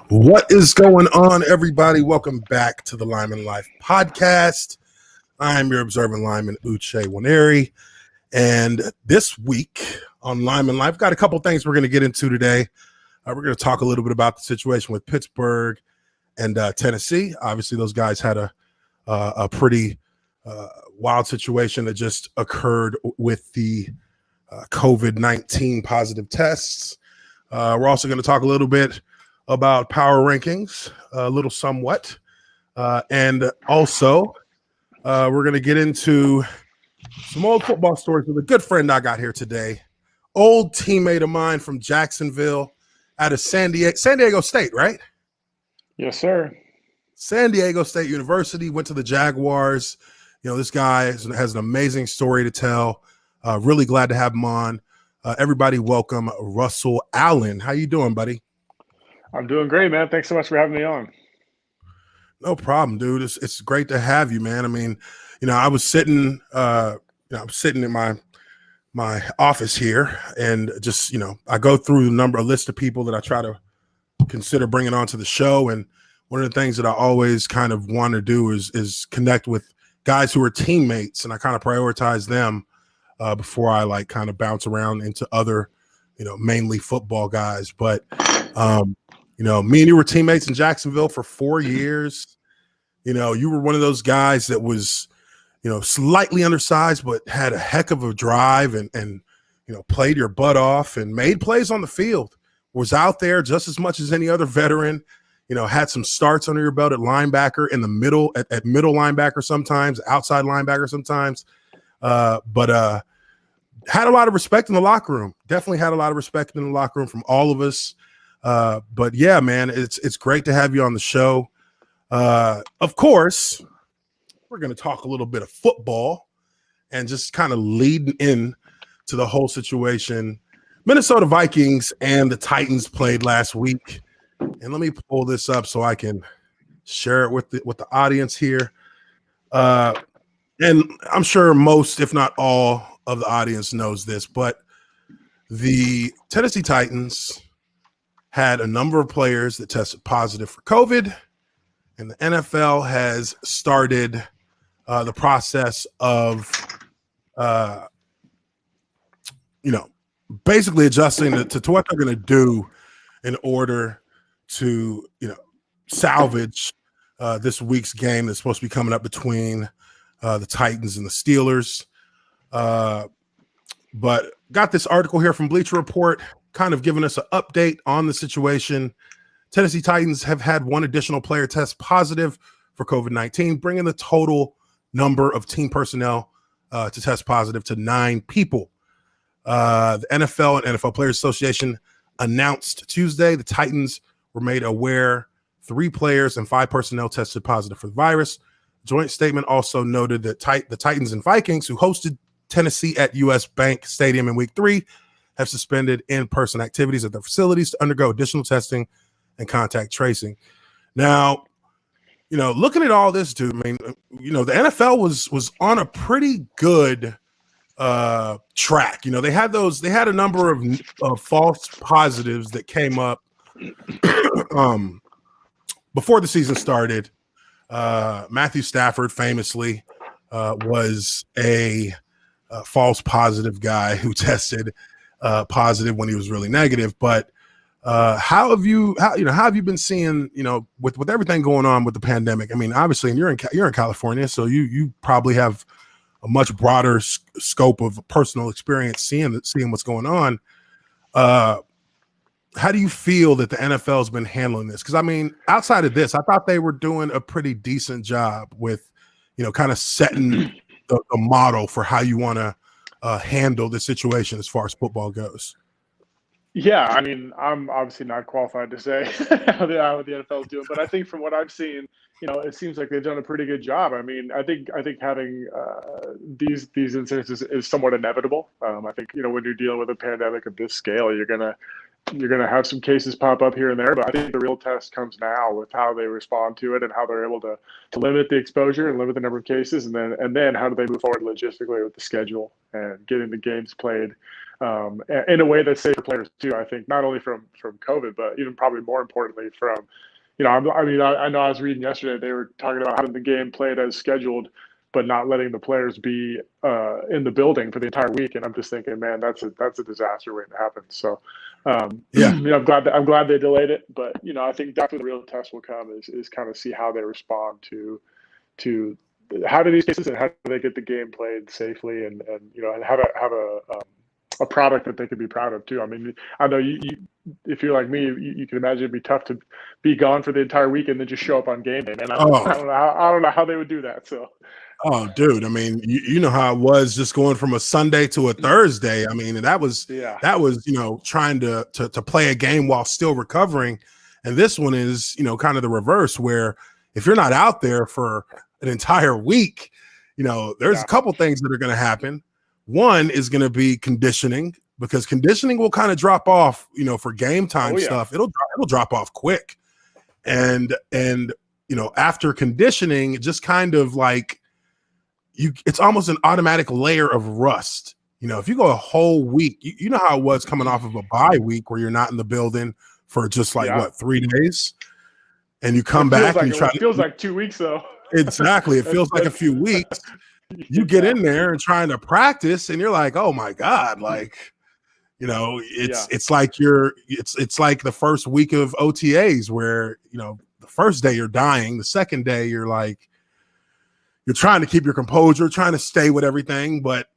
What is going on, everybody? Welcome back to the Lineman Life podcast. I'm your observant lineman, Uche Waneri. And this week on Lineman Life, got a couple things we're going to get into today. We're going to talk a little bit about the situation with Pittsburgh and Tennessee. Obviously, those guys had a pretty wild situation that just occurred with the COVID-19 positive tests. We're also going to talk a little bit about power rankings, a little somewhat. And also, we're going to get into some old football stories with a good friend I got here today. Old teammate of mine from Jacksonville out of San Diego State, right? Yes, sir. San Diego State University, went to the Jaguars. You know, this guy has an amazing story to tell. Really glad to have him on. Everybody welcome Russell Allen. How you doing, buddy? I'm doing great, man. Thanks so much for having me on. No problem, dude. It's great to have you, man. I mean, you know, I was sitting, I'm sitting in my office here, and just, you know, I go through a list of people that I try to consider bringing onto the show, and one of the things that I always kind of want to do is connect with guys who are teammates, and I kind of prioritize them before I like kind of bounce around into other, you know, mainly football guys, but. You know, me and you were teammates in Jacksonville for 4 years. You know, you were one of those guys that was, you know, slightly undersized, but had a heck of a drive and you know, played your butt off and made plays on the field. Was out there just as much as any other veteran. You know, had some starts under your belt at linebacker, in the middle, at middle linebacker sometimes, outside linebacker sometimes. But had a lot of respect in the locker room. Definitely had a lot of respect in the locker room from all of us. But yeah, man, it's great to have you on the show. Of course, we're going to talk a little bit of football and just kind of lead in to the whole situation. Minnesota Vikings and the Titans played last week, and let me pull this up so I can share it with the audience here. And I'm sure most, if not all, of the audience knows this, but the Tennessee Titans had a number of players that tested positive for COVID, and the NFL has started the process of, you know, basically adjusting to what they're going to do in order to, you know, salvage this week's game that's supposed to be coming up between the Titans and the Steelers. But got this article here from Bleacher Report, kind of giving us an update on the situation. Tennessee Titans have had one additional player test positive for COVID-19, bringing the total number of team personnel to test positive to 9 people. The NFL and NFL Players Association announced Tuesday the Titans were made aware 3 players and 5 personnel tested positive for the virus. Joint statement also noted that the Titans and Vikings, who hosted Tennessee at US Bank Stadium in week 3, have suspended in-person activities at their facilities to undergo additional testing and contact tracing. Now, you know, looking at all this, dude, I mean, you know, the NFL was on a pretty good track. You know, they had a number of false positives that came up before the season started. Matthew Stafford famously was a false positive guy who tested positive when he was really negative. But how have you been seeing, you know, with everything going on with the pandemic? I mean, obviously, and you're in California, so you probably have a much broader scope of personal experience seeing what's going on. How do you feel that the NFL has been handling this? Because I mean, outside of this, I thought they were doing a pretty decent job with, you know, kind of setting the model for how you want to handle the situation as far as football goes. Yeah, I mean, I'm obviously not qualified to say how the NFL is doing, but I think from what I've seen, you know, it seems like they've done a pretty good job. I mean, I think having these incidents is somewhat inevitable. I think, you know, when you're dealing with a pandemic of this scale, you're gonna have some cases pop up here and there, but I think the real test comes now with how they respond to it and how they're able to limit the exposure and limit the number of cases, and then how do they move forward logistically with the schedule and getting the games played. in a way that's safe for players too. I think not only from COVID, but even probably more importantly from, I know I was reading yesterday they were talking about having the game played as scheduled, but not letting the players be in the building for the entire week. And I'm just thinking, man, that's a disaster waiting to happen. So, Yeah. I'm glad they delayed it, but I think that's when the real test will come is kind of see how they respond to how do these cases and how do they get the game played safely and and have a product that they could be proud of too. I mean, I know you if you're like me, you can imagine it'd be tough to be gone for the entire week and then just show up on game day. And I don't know how they would do that. So. Oh, dude. I mean, you know how it was just going from a Sunday to a Thursday. I mean, and that was trying to play a game while still recovering. And this one is, kind of the reverse, where if you're not out there for an entire week, there's a couple things that are going to happen. One is going to be conditioning, because conditioning will kind of drop off, for game time stuff. It'll drop off quick. And after conditioning, just kind of like, it's almost an automatic layer of rust. If you go a whole week, you know how it was coming off of a bye week where you're not in the building for just 3 days, and you come back and it feels like 2 weeks though. Exactly. It feels like a few weeks. You get in there and trying to practice and you're like, oh my God, like, it's like it's like the first week of OTAs where, the first day you're dying. The second day you're like, you're trying to keep your composure, trying to stay with everything. But,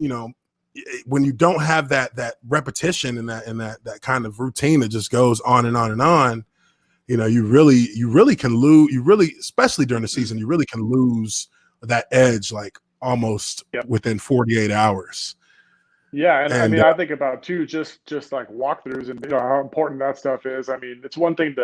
when you don't have that repetition and that kind of routine that just goes on and on and on, you really can lose, especially during the season, you really can lose that edge, like almost within 48 hours. Yeah. And I mean, I think about too, just like walkthroughs and how important that stuff is. I mean, it's one thing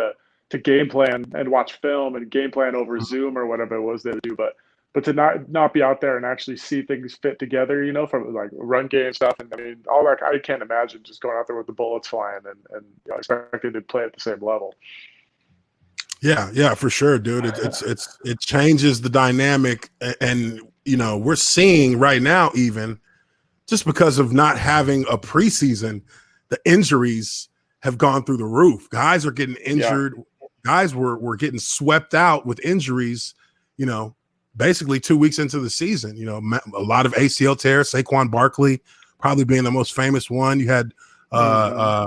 to game plan and watch film and game plan over Zoom or whatever it was they do, but to not be out there and actually see things fit together, from like run game stuff. And I mean, all that, I can't imagine just going out there with the bullets flying and expecting to play at the same level. Yeah, for sure, dude. It changes the dynamic, and we're seeing right now, even just because of not having a preseason, the injuries have gone through the roof. Guys are getting injured. Yeah. Guys were getting swept out with injuries, basically 2 weeks into the season. A lot of ACL tears. Saquon Barkley probably being the most famous one. You had Bosa,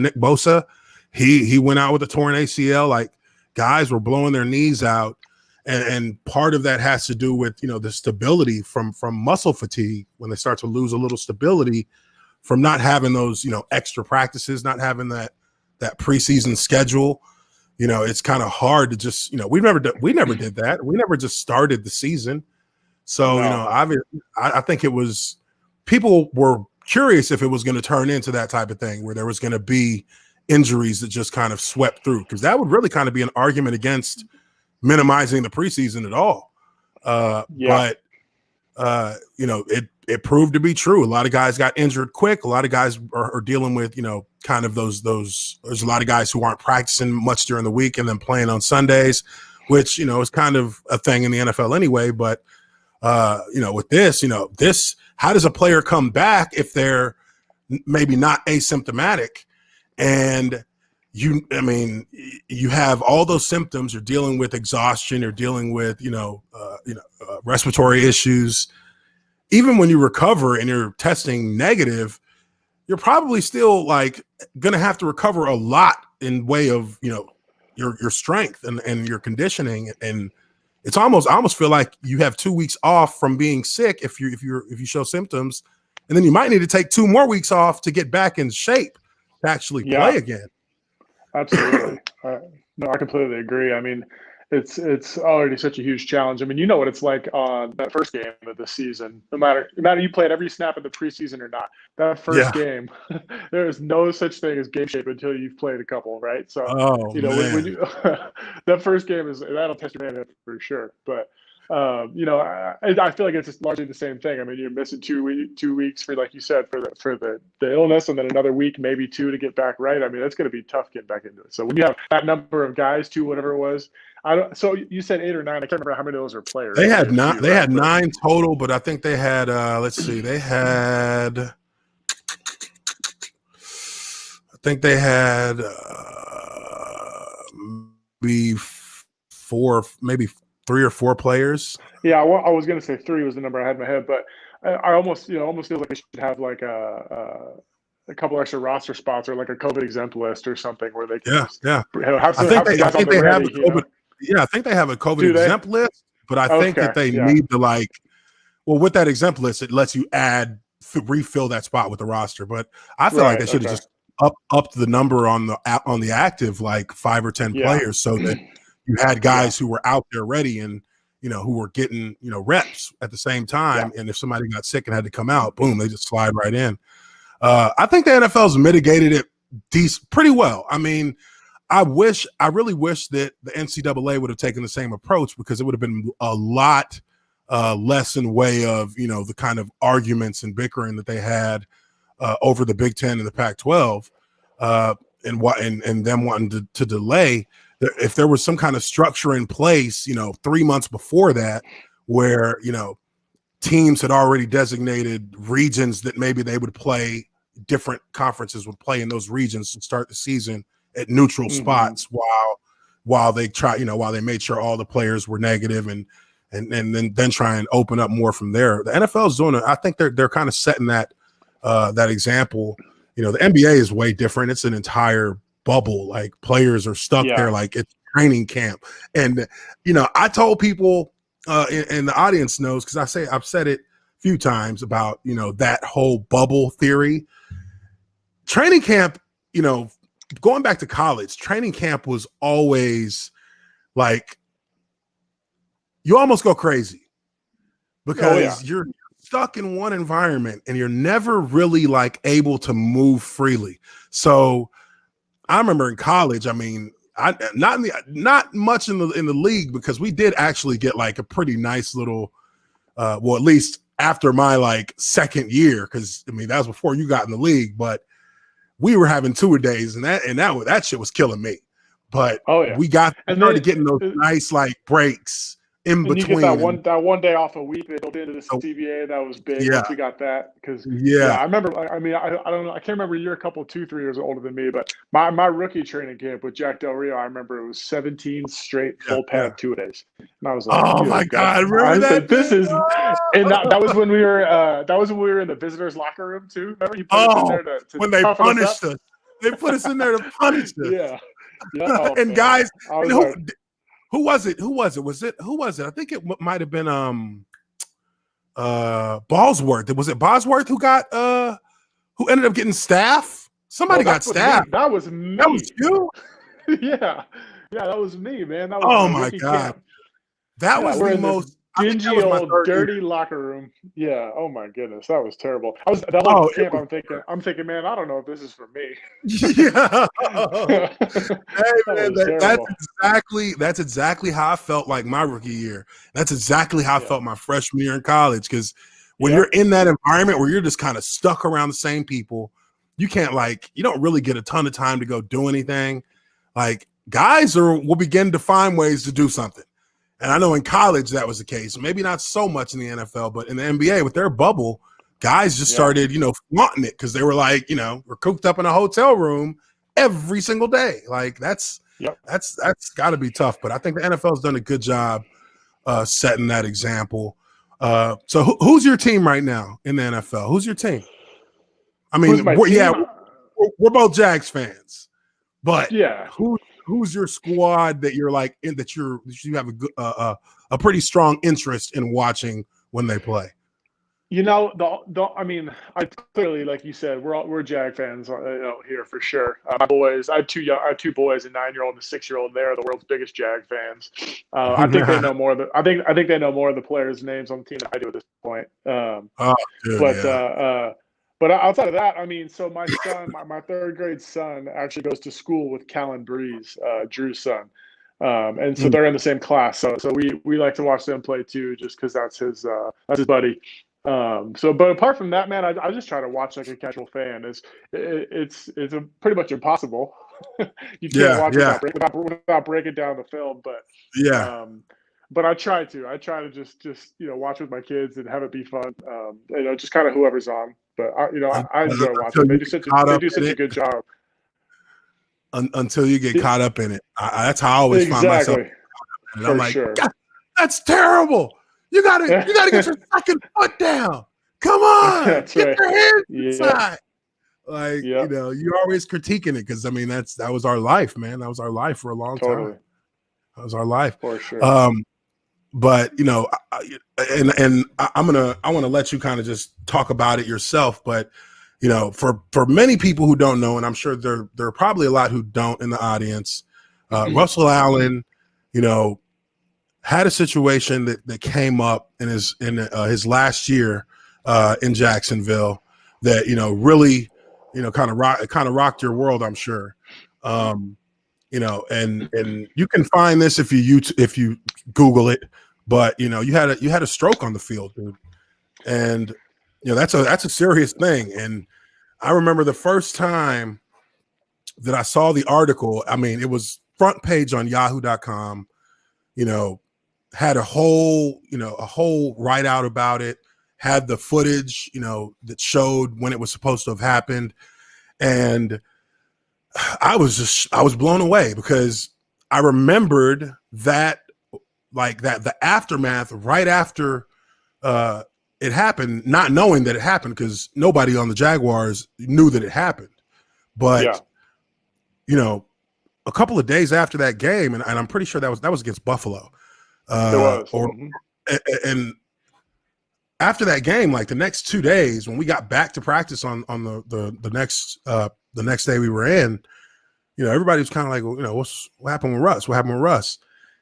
Nick Bosa. He went out with a torn ACL. Like, guys were blowing their knees out, and part of that has to do with the stability from muscle fatigue, when they start to lose a little stability from not having those extra practices, not having that preseason schedule. It's kind of hard to just we never did that. We never just started the season. So I think it was, people were curious if it was going to turn into that type of thing where there was going to be injuries that just kind of swept through, because that would really kind of be an argument against minimizing the preseason at all. But it proved to be true. A lot of guys got injured quick. A lot of guys are dealing with kind of those. There's a lot of guys who aren't practicing much during the week and then playing on Sundays, which is kind of a thing in the NFL anyway. But with this, how does a player come back if they're maybe not asymptomatic? And you have all those symptoms. You're dealing with exhaustion. You're dealing with respiratory issues. Even when you recover and you're testing negative, you're probably still like going to have to recover a lot in way of your strength and your conditioning. And it's I almost feel like you have 2 weeks off from being sick if you show symptoms, and then you might need to take 2 more weeks off to get back in shape to actually play again. Absolutely. No, I completely agree. I mean, it's already such a huge challenge. I mean, what it's like on that first game of the season. No matter you played every snap of the preseason or not, that first game, there is no such thing as game shape until you've played a couple, right? So, when you that first game that'll test your man for sure. But I feel like it's just largely the same thing. I mean, you're missing 2 weeks for, like you said, for the illness, and then another week, maybe 2 to get back right. I mean, that's going to be tough getting back into it. So when you have that number of guys, 2, whatever it was, so you said 8 or 9. I can't remember how many of those are players. They had 9. They had 9 total, but I think they had. Let's see. They had. think they had maybe maybe 3 or 4 players. Yeah, well, I was going to say 3 was the number I had in my head, but I almost almost feel like they should have like a couple extra roster spots or like a COVID exempt list or something where they can Yeah, just yeah. have some I guys on think the they have ready. a COVID. Yeah, I think they have a COVID Do they? exempt list, but I think Okay, that they yeah, need to well, with that exempt list, it lets you refill that spot with the roster. But I feel like right. they should have Okay, just upped the number on the active, like 5 or 10 yeah, players, so that you had yeah, guys who were out there ready and who were getting reps at the same yeah, time. And if somebody got sick and had to come out, boom, they just slide right in. I think the NFL's mitigated it pretty well. I mean, I really wish that the NCAA would have taken the same approach, because it would have been a lot less in way of the kind of arguments and bickering that they had over the Big Ten and the Pac-12, and them wanting to delay. If there was some kind of structure in place, 3 months before that, where teams had already designated regions that maybe they would play, different conferences would play in those regions and start the season at neutral spots while they while they made sure all the players were negative, and then try and open up more from there. The NFL is doing it. I think they're kind of setting that example. The NBA is way different. It's an entire bubble. Like, players are stuck there yeah, like it's training camp. And I told people and the audience knows, because I've said it a few times about that whole bubble theory. Training camp, going back to college, training camp was always like, you almost go crazy because you're stuck in one environment and you're never really like able to move freely. So I remember in college, I mean, not much in the league, because we did actually get like a pretty nice little well, at least after my like second year, because I mean that was before you got in the league, but we were having 2-a-days, and that shit was killing me. But we started getting those nice like breaks in and you get between. that one day off a week they built into the CBA. That was big once we got that, because I remember. I mean, I don't know. I can't remember. You're a couple 2-3 years older than me, but my rookie training camp with Jack Del Rio, I remember it was 17 straight full pad 2-a-days, and I was like, oh my God, remember I that? said, this is, and that was when we were in the visitors locker room too. Remember, he put us in there to when they punished us. They put us in there to punish us. Yeah. Oh, and man. guys, who was it? Who was it? I think it might have been Ballsworth. Was it Bosworth who ended up getting staff? Somebody got staff. That was me. That was you? Yeah, that was me, man. That was oh my God. camp. That was the most dingy old dirty locker room. Yeah. Oh my goodness, that was terrible. I was that whole camp. I'm thinking, man, I don't know if this is for me. Yeah. Hey, man, that's exactly how I felt like my rookie year. That's exactly how I felt my freshman year in college. Because when you're in that environment where you're just kind of stuck around the same people, you can't you don't really get a ton of time to go do anything. Like, guys will begin to find ways to do something. And I know in college that was the case. Maybe not so much in the NFL, but in the NBA with their bubble, guys just started, flaunting it, because they were like, we're cooped up in a hotel room every single day. Like, that's got to be tough. But I think the NFL's done a good job setting that example. So who's your team right now in the NFL? Who's your team? I mean, we're both Jags fans, but who's your squad that you're like that you have a pretty strong interest in watching when they play? I mean, I clearly, like you said, we're Jag fans here for sure. My boys, I have two boys, a 9-year-old and a 6-year-old. They're the world's biggest Jag fans. I think they know more of I think they know more of the players' names on the team than I do at this point. But outside of that, I mean, so my son, my 3rd grade son, actually goes to school with Callan Breeze, Drew's son, and so they're in the same class. So we like to watch them play too, just because that's his buddy. But apart from that, man, I just try to watch like a casual fan. It's pretty much impossible. You can't watch without breaking down the film, but but I try to just watch with my kids and have it be fun. Just kind of whoever's on. But I enjoy watching. They do such a good job. until you get caught up in it. That's how I always find myself. Exactly. And I'm For like, sure. God, that's terrible. You gotta get your fucking foot down. Come on, That's get right. your hands Yep. inside. Like, Yep. you're always critiquing it because I mean that was our life, man. That was our life for a long Totally. time. That was our life. For sure. But I want to let you kind of just talk about it yourself. But for many people who don't know, and I'm sure there are probably a lot who don't in the audience, Russell Allen, had a situation that came up in his last year in Jacksonville that really kind of rocked your world, I'm sure. And you can find this if you Google it, but you had a stroke on the field, dude, and that's a serious thing. And I remember the first time that I saw the article. I mean, it was front page on Yahoo.com. Had a whole write out about it. Had the footage, that showed when it was supposed to have happened, and I was blown away because I remembered that the aftermath right after it happened, not knowing that it happened because nobody on the Jaguars knew that it happened. But a couple of days after that game, and I'm pretty sure that was against Buffalo. It was. And after that game, like the next 2 days, when we got back to practice on the next day we were in, everybody was kind of like, well, what happened with Russ? What happened with Russ?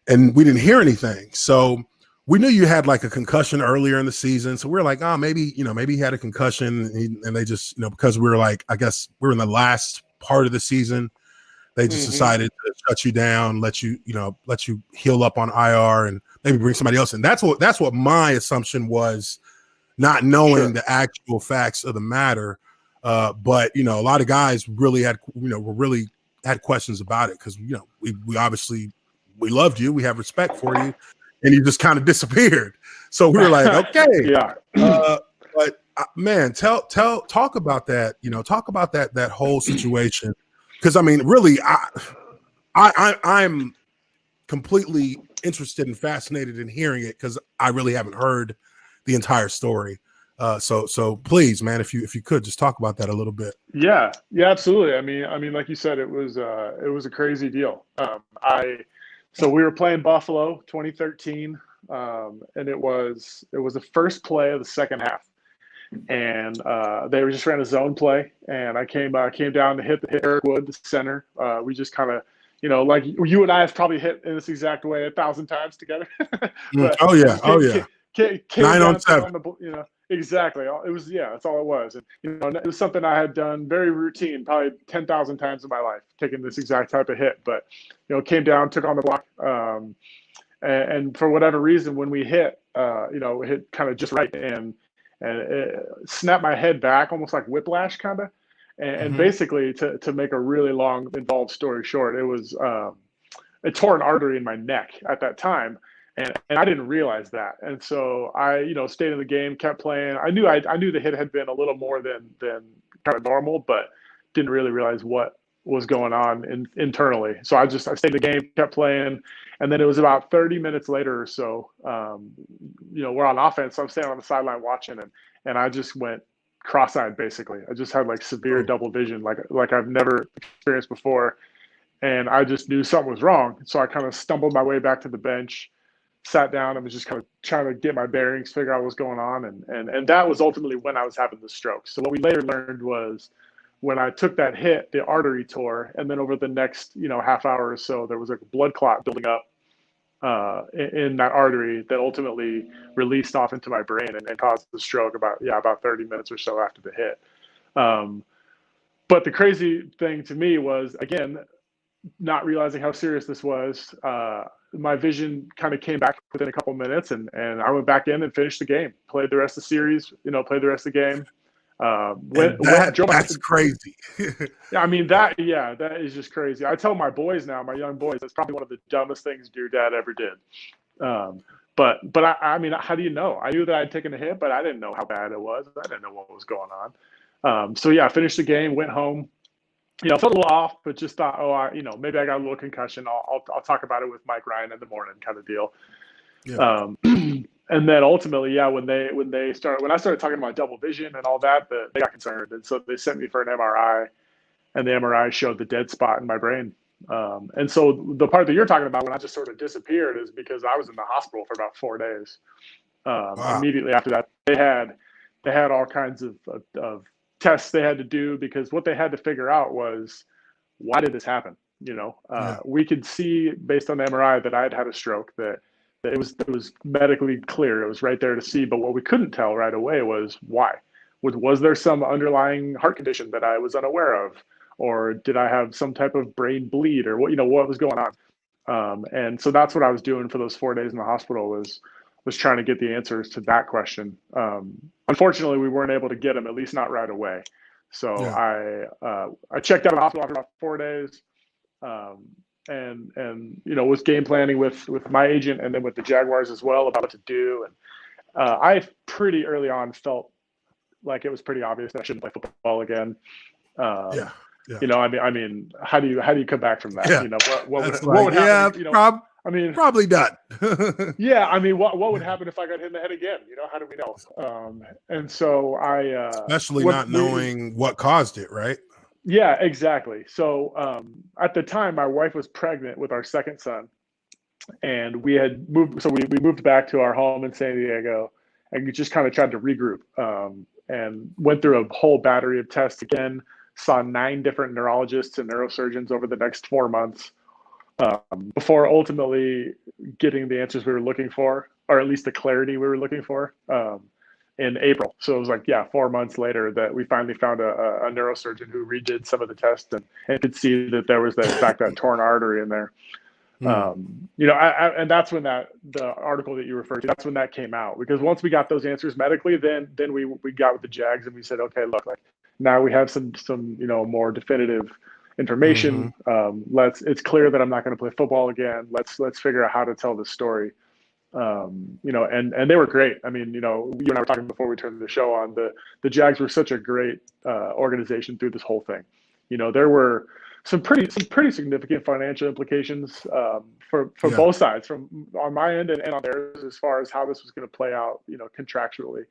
And we didn't hear anything. So we knew you had like a concussion earlier in the season. So we were like, maybe he had a concussion, and they just, because we were like, I guess we were in the last part of the season. They just decided to shut you down, let you heal up on IR and maybe bring somebody else in. That's what my assumption was, not knowing the actual facts of the matter. But a lot of guys really had questions about it because we obviously we loved you, we have respect for you, and you just kind of disappeared. So we were like, okay, but man, talk about that. Talk about that whole situation. Because I mean, really, I'm completely interested and fascinated in hearing it because I really haven't heard the entire story. So please, man, if you could just talk about that a little bit. Yeah, absolutely. I mean, like you said, it was a crazy deal. So we were playing Buffalo, 2013, and it was the first play of the second half. And they were just ran a zone play, and I came down to hit Eric Wood, the center. We just kind of, like you and I have probably hit in this exact way 1,000 times together. But oh yeah. Came 9 down, on 7. Exactly. It was that's all it was. And it was something I had done very routine, probably 10,000 times in my life, taking this exact type of hit. But came down, took on the block, and for whatever reason, when we hit, it hit kind of just right, and it snapped my head back, almost like whiplash kind of. And basically, to make a really long, involved story short, it was it tore an artery in my neck at that time, and I didn't realize that. And so I, stayed in the game, kept playing. I knew the hit had been a little more than kind of normal, but didn't really realize what was going on internally. So I stayed in the game, kept playing. And then it was about 30 minutes later or so, we're on offense. So I'm standing on the sideline watching, and I just went cross-eyed, basically. I just had like severe double vision, like I've never experienced before. And I just knew something was wrong. So I kind of stumbled my way back to the bench, sat down, and was just kind of trying to get my bearings, figure out what was going on. And that was ultimately when I was having the stroke. So what we later learned was, when I took that hit, the artery tore, and then over the next, half hour or so, there was like a blood clot building up in that artery that ultimately released off into my brain and caused the stroke about 30 minutes or so after the hit. But the crazy thing to me was, again, not realizing how serious this was. My vision kind of came back within a couple minutes, and I went back in and finished the game, played the rest of the series, played the rest of the game. That's crazy. Yeah, I mean that is just crazy. I tell my boys now, my young boys, that's probably one of the dumbest things your dad ever did. But I mean, how do you know? I knew that I'd taken a hit, but I didn't know how bad it was. I didn't know what was going on. So yeah, I finished the game, went home, felt a little off, but just thought, oh, maybe I got a little concussion. I'll talk about it with Mike Ryan in the morning, kind of deal. Yeah. And then ultimately, yeah, when I started talking about double vision and all that, they got concerned, and so they sent me for an MRI, and the MRI showed the dead spot in my brain. And so the part that you're talking about, when I just sort of disappeared, is because I was in the hospital for about 4 days. Wow. Immediately after that, they had all kinds of tests they had to do, because what they had to figure out was, why did this happen? Yeah. We could see based on the MRI that I had had a stroke, that it was medically clear. It was right there to see. But what we couldn't tell right away was why. Was there some underlying heart condition that I was unaware of, or did I have some type of brain bleed, or what was going on? And so that's what I was doing for those 4 days in the hospital, was trying to get the answers to that question. Unfortunately, we weren't able to get them, at least not right away. So Yeah. I checked out of the hospital after about 4 days, and was game planning with my agent, and then with the Jaguars as well, about what to do. And I pretty early on felt like it was pretty obvious that I shouldn't play football again. Um, Yeah. Yeah. I mean, how do you come back from that? Yeah. What would happen? I mean, probably done. yeah, I mean, what would happen if I got hit in the head again? How do we know? And so Especially not knowing what caused it, right? Yeah, exactly. So at the time, my wife was pregnant with our second son, and we had moved. So we moved back to our home in San Diego, and we just kind of tried to regroup, and went through a whole battery of tests again. Saw 9 different neurologists and neurosurgeons over the next 4 months, before ultimately getting the answers we were looking for, or at least the clarity we were looking for, in April. So it was like, 4 months later that we finally found a neurosurgeon who redid some of the tests, and could see that there was that torn artery in there. And that's when the article that you referred to, that's when that came out, because once we got those answers medically, then we got with the Jags, and we said, okay, look, like, now we have some more definitive information. It's clear that I'm not going to play football again. Let's figure out how to tell this story. And they were great. I mean, you and I were talking before we turned the show on. The Jags were such a great organization through this whole thing. There were some pretty significant financial implications for both sides, from on my end and on theirs, as far as how this was going to play out, contractually.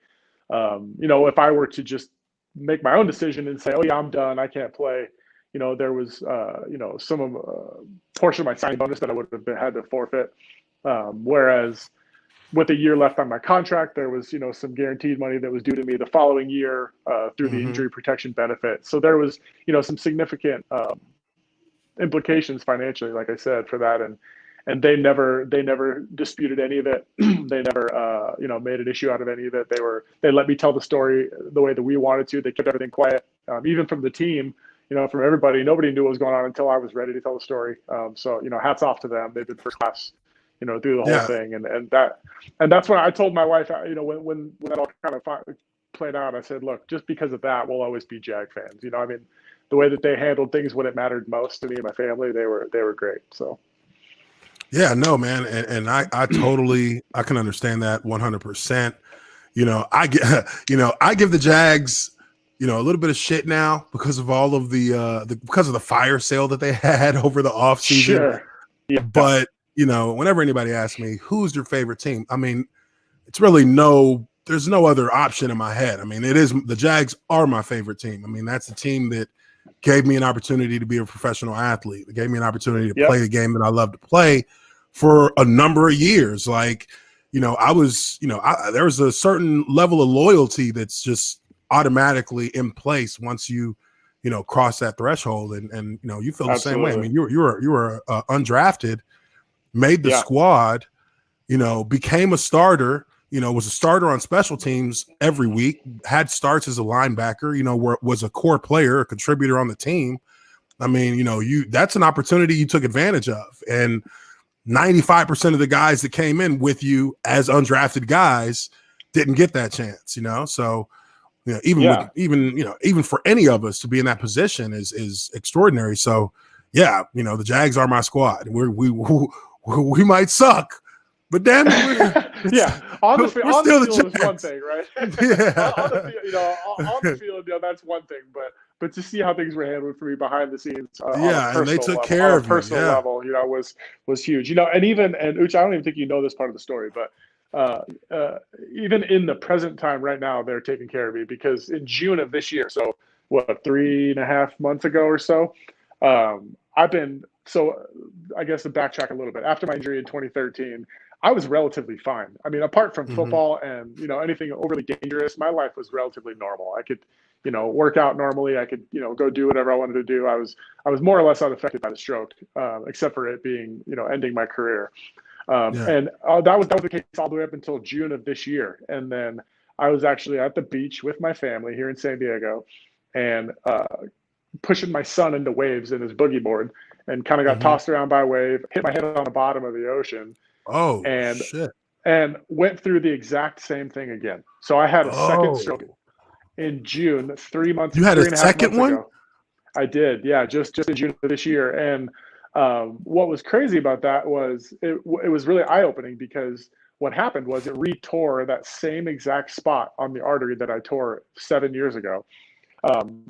If I were to just make my own decision and say, oh yeah, I'm done, I can't play, there was some of portion of my signing bonus that I would have had to forfeit. Whereas with a year left on my contract, there was, some guaranteed money that was due to me the following year through the injury protection benefit. So there was, some significant implications financially, like I said, for that. And they never disputed any of it. They never, made an issue out of any of it. They let me tell the story the way that we wanted to. They kept everything quiet, even from the team, from everybody. Nobody knew what was going on until I was ready to tell the story. So, hats off to them. They've been first class, through the whole thing. And that's when I told my wife, when that all kind of played out, I said, look, just because of that, we'll always be Jag fans. I mean, the way that they handled things when it mattered most to me and my family, they were great. So. Yeah, no, man. And I I can understand that 100%. I give the Jags, a little bit of shit now because of all of because of the fire sale that they had over the offseason. Sure. Yeah. But, whenever anybody asks me, who's your favorite team? I mean, it's really there's no other option in my head. I mean, the Jags are my favorite team. I mean, that's the team that gave me an opportunity to be a professional athlete. It gave me an opportunity to play the game that I love to play for a number of years. Like, I was, there was a certain level of loyalty that's just automatically in place once you cross that threshold. And you feel the same way. I mean, you were undrafted, made the squad, became a starter, was a starter on special teams every week, had starts as a linebacker, was a core player, a contributor on the team. I mean, that's an opportunity you took advantage of. And 95% of the guys that came in with you as undrafted guys didn't get that chance, So, even for any of us to be in that position is extraordinary. So, the Jags are my squad. We might suck, but damn it, on the field is one thing, right? Yeah. on the field, that's one thing. but to see how things were handled for me behind the sines Yeah, and they took care on a of you. personal Yeah. level, was huge. And Uch, I don't even think you know this part of the story, but uh, even in the present time right now, they're taking care of me because in June of this year, so what, 3.5 months ago or so, I've been so. I guess to backtrack a little bit, after my injury in 2013, I was relatively fine. I mean, apart from Hmm. football and anything overly dangerous, my life was relatively normal. I could, work out normally. I could, go do whatever I wanted to do. I was more or less unaffected by the stroke, except for it being, ending my career. Yeah. And that was the case all the way up until June of this year. And then I was actually at the beach with my family here in San Diego, and pushing my son into waves in his boogie board, and kind of got Hmm. tossed around by a wave, hit my head on the bottom of the ocean, Oh and shit. went through the exact same thing again. So I had a second stroke Oh, in June, you had a three and a half second months one? ago. I did, yeah, just in June of this year. And what was crazy about that was it was really eye opening, because what happened was it re-tore that same exact spot on the artery that I tore 7 years ago.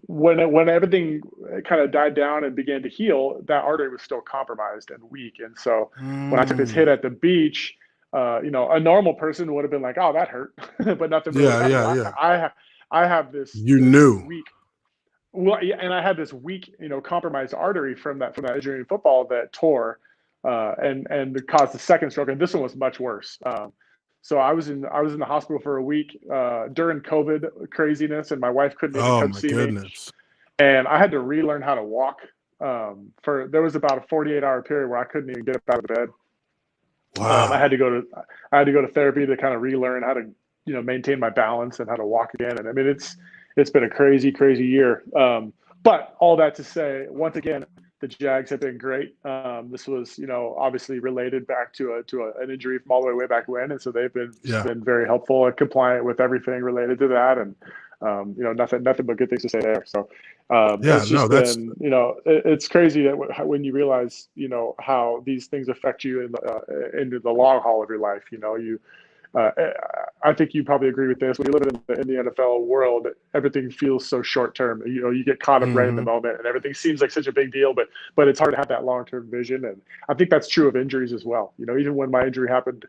When everything kind of died down and began to heal, that artery was still compromised and weak. And so when I took this hit Mm. at the beach, a normal person would have been like, "Oh, that hurt," but nothing really Yeah, happened. yeah, Well, yeah. I have You this knew. weak well, yeah, and I had this weak, compromised artery from that injury in football that tore, and caused the second stroke, and this one was much worse. So I was in the hospital for a week during COVID craziness, and my wife couldn't even Oh come my see me, goodness. and I had to relearn how to walk. For there was about a 48-hour period where I couldn't even get up out of the bed. Um, I had Wow. to go to I had to go to therapy to kind of relearn how to maintain my balance and how to walk again. And I mean it's been a crazy crazy year. But all that to say, once again, the Jags have been great. This was obviously related back to an injury from all the way back when, and so they've been just Yeah. been very helpful and compliant with everything related to that. And nothing but good things to say there. So Yeah, it's no, just that's been, it's crazy that when you realize, how these things affect you into the long haul of your life. Uh, I think you probably agree with this. When you live in the NFL world, everything feels so short term. You get caught up right in the mhm. moment, and everything seems like such a big deal. But it's hard to have that long term vision, and I think that's true of injuries as well. Even when my injury happened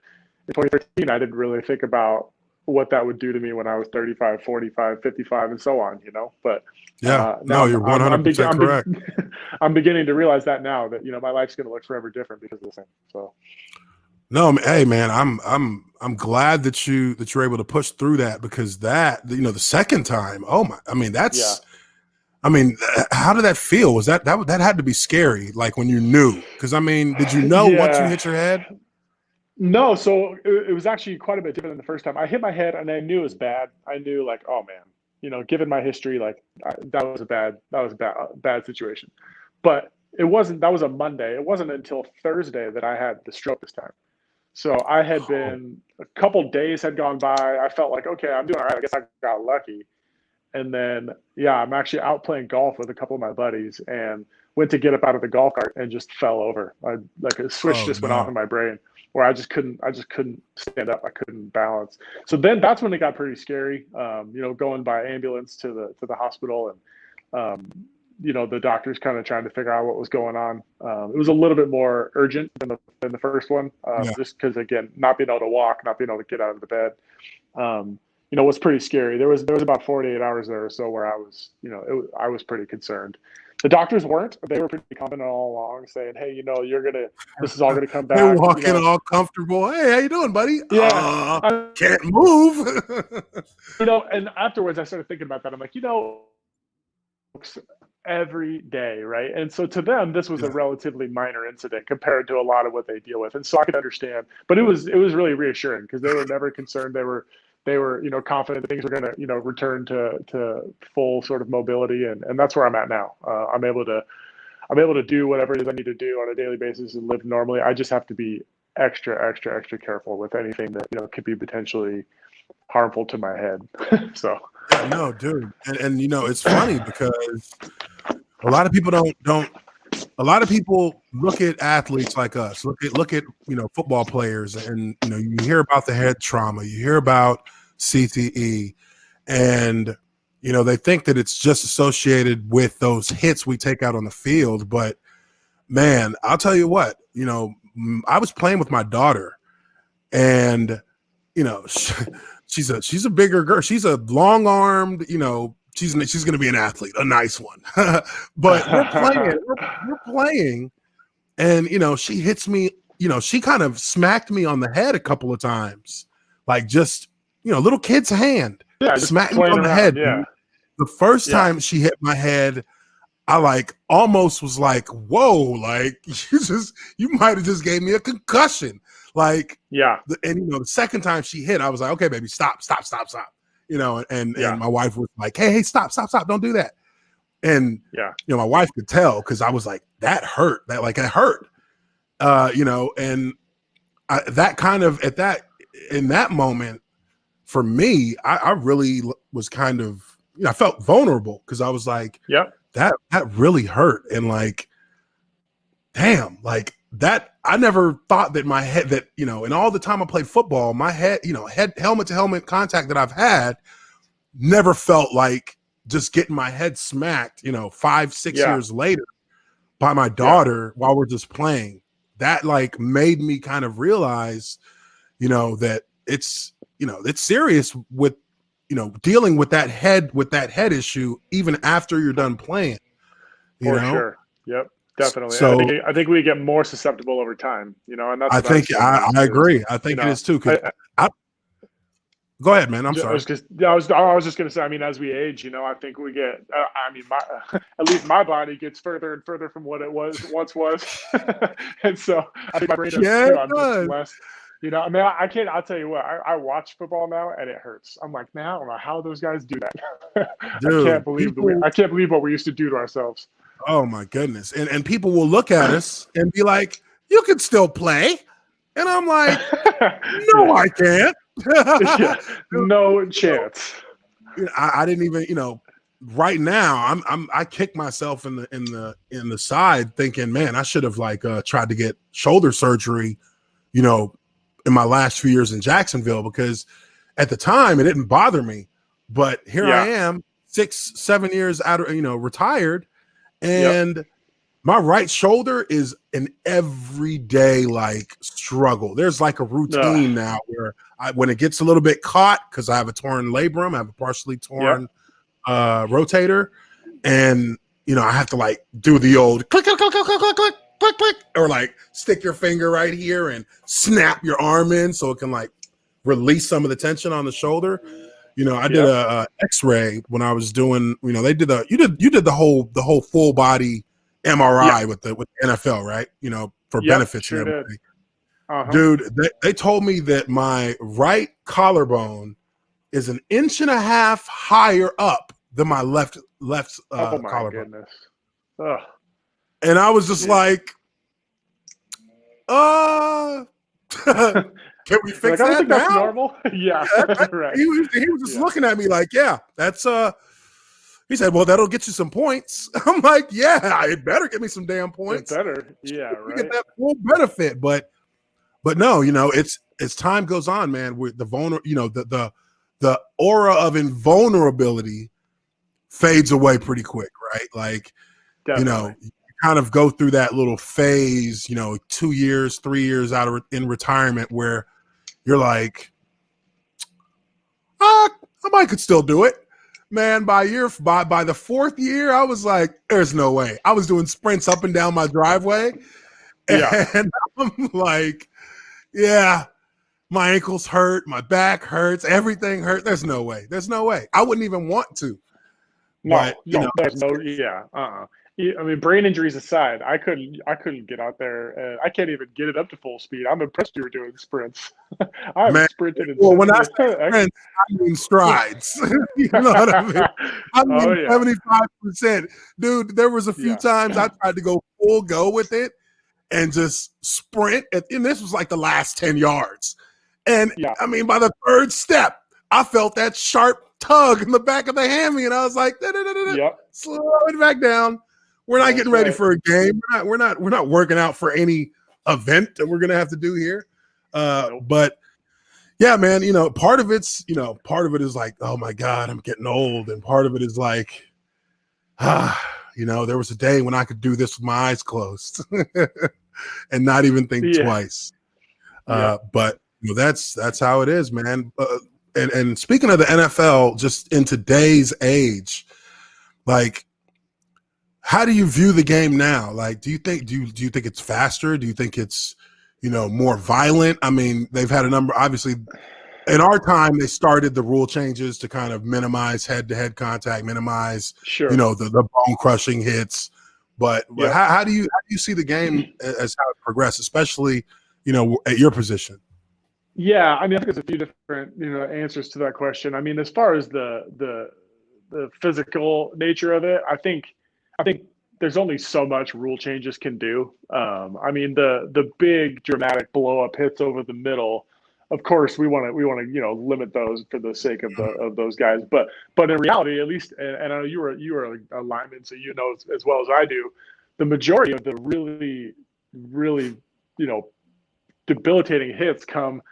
in 2013, I didn't really think about what that would do to me when I was 35, 45, 55, and so on. But Yeah. now No, you're I'm 100% correct. I'm beginning to realize that now that my life's going to look forever different because of this thing. So No, hey man, I'm glad that you're able to push through that, because the second time, oh my, I mean yeah. how did that feel? Was that had to be scary, like when you knew? Because I mean, did you know once you Yeah. hit your head? No, so it was actually quite a bit different than the first time. I hit my head and I knew it was bad. I knew, like, oh man, given my history, like that was a bad situation. But it wasn't. That was a Monday. It wasn't until Thursday that I had the stroke this time. So I had Oh, been a couple days had gone by. I felt like, okay, I'm doing all right. I guess I got lucky. And then, yeah, I'm actually out playing golf with a couple of my buddies, and went to get up out of the golf cart and just fell over. Like a switch oh just went off no. in my brain, where I just couldn't stand up. I couldn't balance. So then that's when it got pretty scary. Going by ambulance to the hospital, and the doctors kind of trying to figure out what was going on. It was a little bit more urgent than the first one, Yeah. just because, again, not being able to walk, not being able to get out of the bed. Um, was pretty scary. There was about 48 hours there or so where I was, I was pretty concerned. The doctors weren't. They were pretty confident all along, saying, "Hey, this is all gonna come They're back." walking all comfortable. Hey, how you doing, buddy? Yeah. Can't move. And afterwards I started thinking about that. I'm like, every day, right? And so to them, this was a Yeah. relatively minor incident compared to a lot of what they deal with, and so I could understand. But it was really reassuring, because they were never concerned. They were confident that things were going to return to full sort of mobility, and that's where I'm at now. I'm able to do whatever it is I need to do on a daily basis and live normally. I just have to be extra extra extra careful with anything that could be potentially harmful to my head. So Yeah, no, dude. And it's funny because a lot of people don't a lot of people look at athletes like us, look at football players, and you hear about the head trauma, you hear about CTE, and they think that it's just associated with those hits we take out on the field. But man, I'll tell you what, I was playing with my daughter, and she's a bigger girl. She's a long armed, she's going to be an athlete, a nice one. But we're playing, and she hits me. She kind of smacked me on the head a couple of times, like just little kid's hand. Yeah, smacked me on the head. Yeah. The first time she hit my head, I like almost was like, whoa, like you might have just gave me a concussion. Like, the second time she hit, I was like, okay, baby, stop. And my wife was like, hey, stop, don't do that. And my wife could tell because I was like, that hurt. It hurt. And that kind of in that moment for me, I really was kind of, I felt vulnerable because I was like, that really hurt. And like, damn, like that, I never thought that my head, that, in all the time I played football, my head, helmet to helmet contact that I've had never felt like just getting my head smacked, 5-6 years later by my daughter while we're just playing. That like made me kind of realize, that it's serious with, dealing with that head issue, even after you're done playing. Sure. Yep. Definitely. So I think we get more susceptible over time, and that's. I agree. I think it is too. Go ahead, man. I'm sorry. I was just gonna say. I mean, as we age, I think we get. At least my body gets further and further from what it once was, and so I think my brain is just less. I can't. I'll tell you what. I watch football now, and it hurts. I'm like, man, I don't know how those guys do that. Dude, I can't believe what we used to do to ourselves. Oh my goodness. And people will look at us and be like, you can still play. And I'm like, no, I can't. No chance. I didn't even, right now I kick myself in the side thinking, man, I should have tried to get shoulder surgery, in my last few years in Jacksonville, because at the time it didn't bother me. But here I am 6-7 years out of, retired. And my right shoulder is an everyday struggle. There's a routine now where when it gets a little bit caught, because I have a torn labrum, I have a partially torn rotator, and I have to do the old click, click, click, click, click, click, click, click, or stick your finger right here and snap your arm in so it can release some of the tension on the shoulder. I did a X-ray when I was doing, they did you did the whole full body MRI with the NFL, right? For benefits sure and everything. Did. Dude, they told me that my right collarbone is 1.5 inches higher up than my left oh my collarbone. Goodness. Ugh. And I was just like, can we fix that? I don't think that's normal. Yeah, right. He was just looking at me like, that's he said, well, that'll get you some points. I'm like, yeah, it better get me some damn points. It better. Yeah, right. Get that full benefit. But no, as time goes on, man, with the the aura of invulnerability fades away pretty quick, right? Definitely. You kind of go through that little phase, 2 years, 3 years in retirement where you're like, I might could still do it. Man, by the fourth year, I was like, there's no way. I was doing sprints up and down my driveway. And I'm like, my ankles hurt, my back hurts, everything hurt. There's no way. I wouldn't even want to. I mean, brain injuries aside, I couldn't get out there. I can't even get it up to full speed. I'm impressed you were doing sprints. I've sprinted. When I say sprints, I mean strides. You know what I mean? I mean 75%. Dude, there was a few times I tried to go full go with it and just sprint. And this was the last 10 yards. And I mean, by the third step, I felt that sharp tug in the back of the hammy, and I was like, slow it back down. We're not getting ready for a game. We're not working out for any event that we're gonna have to do here. But Yeah, man. Part of it is like, oh my God, I'm getting old. And part of it is like, there was a day when I could do this with my eyes closed and not even think Yeah. twice. Yep. But that's how it is, man. And speaking of the NFL, just in today's age, like, how do you view the game now? Like, do you think it's faster? Do you think it's more violent? I mean, they've had a number. Obviously, in our time, they started the rule changes to kind of minimize head-to-head contact, minimize Sure. the bone-crushing hits. But Yep. how do you see the game as how it progresses, especially at your position? Yeah, I mean, I think there's a few different, answers to that question. I mean, as far as the physical nature of it, I think there's only so much rule changes can do. I mean, the big dramatic blow up hits over the middle. Of course, we want to limit those for the sake of those guys. But in reality, at least, and I know you were a lineman, so as well as I do, the majority of the really you know debilitating hits come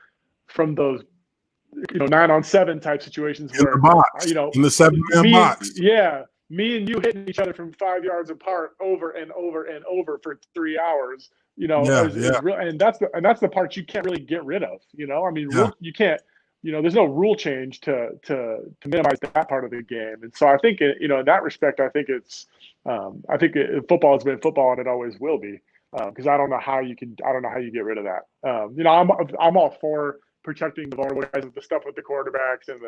from those 9-on-7 type situations In the where box, you know in the 7-man me box. yeah me and you hitting each other from 5 yards apart over and over and over for 3 hours Yeah, is yeah. real, and that's the part you can't really get rid of. I mean, Yeah. you can't, there's no rule change to minimize that part of the game. And so I think in that respect, football has been football, and it always will be, because I don't know how you get rid of that. I'm all for protecting the vulnerable guys, the stuff with the quarterbacks and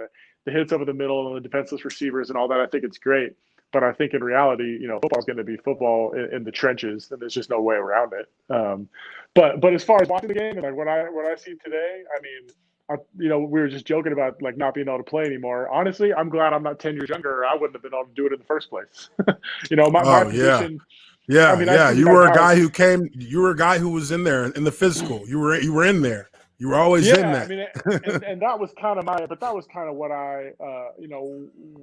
the hits over the middle and the defenseless receivers and all that. I think it's great. But I think in reality, football is going to be football in the trenches, and there's just no way around it. But as far as watching the game and like what I see today, I mean, we were just joking about like not being able to play anymore. Honestly, I'm glad I'm not 10 years younger, or I wouldn't have been able to do it in the first place. My Oh, yeah. position. I Yeah, mean, I yeah. see the You guys were a now. guy who came. You were a guy who was in there in the physical. You were in there. You were always in Yeah, I that. mean, and that was kind of what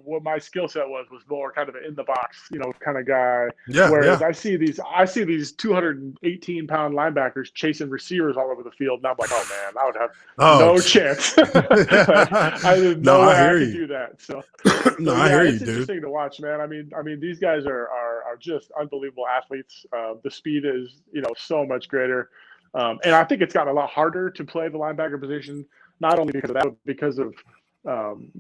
what my skill set was more kind of an in the box, kind of guy. Yeah, Whereas yeah. I see these 218-pound linebackers chasing receivers all over the field, and I'm like, oh man, I would have Oh, no chance. Like, there's no, no I way I hear could you. do that. So, No, so I yeah, hear you, it's dude. interesting to watch, man. I mean, these guys are just unbelievable athletes. The speed is so much greater. And I think it's gotten a lot harder to play the linebacker position, not only because of that, but because of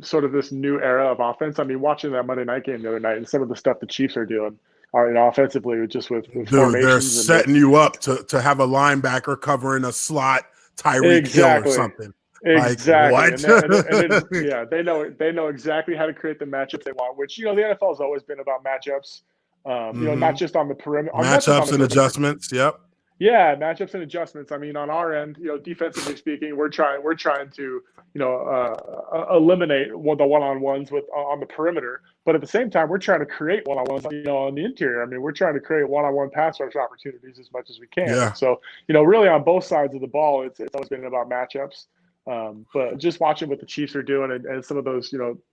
sort of this new era of offense. I mean, watching that Monday night game the other night and some of the stuff the Chiefs are doing offensively, just with Dude, they're formations and with setting you up to have a linebacker covering a slot Tyreek Hill or exactly, something. Like, exactly, what? and yeah, they know exactly how to create the matchups they want. Which the NFL has always been about matchups. Hmm. Not just on the perimeter, not just on Matchups the and perimeter. adjustments. Yep. Yeah, matchups and adjustments. I mean, on our end, defensively speaking, we're trying to, eliminate the one-on-ones with on the perimeter. But at the same time, we're trying to create one-on-ones, on the interior. I mean, we're trying to create one-on-one pass rush opportunities as much as we can. Yeah. And so, really on both sides of the ball, it's always been about matchups. But just watching what the Chiefs are doing and some of those,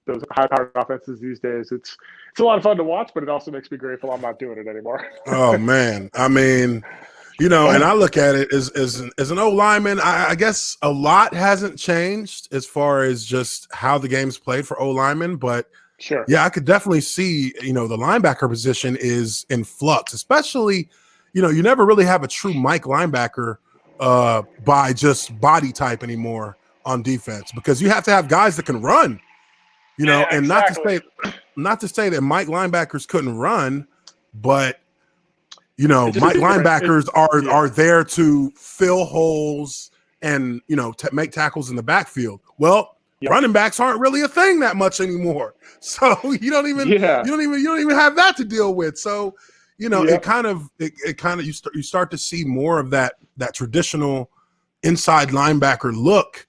those high-powered offenses these days, it's a lot of fun to watch, but it also makes me grateful I'm not doing it anymore. Oh man. I mean, and I look at it as an O lineman. I guess a lot hasn't changed as far as just how the game's played for O linemen, but Sure. yeah, I could definitely see the linebacker position is in flux, especially you never really have a true Mike linebacker by just body type anymore on defense because you have to have guys that can run. Yeah, And exactly. not to say that Mike linebackers couldn't run, but It's just a Mike different. linebackers are Yeah. there to fill holes and make tackles in the backfield. Well, Yep. running backs aren't really a thing that much anymore, so Yeah. you don't even have that to deal with. So Yep. it kind of you start to see more of that traditional inside linebacker look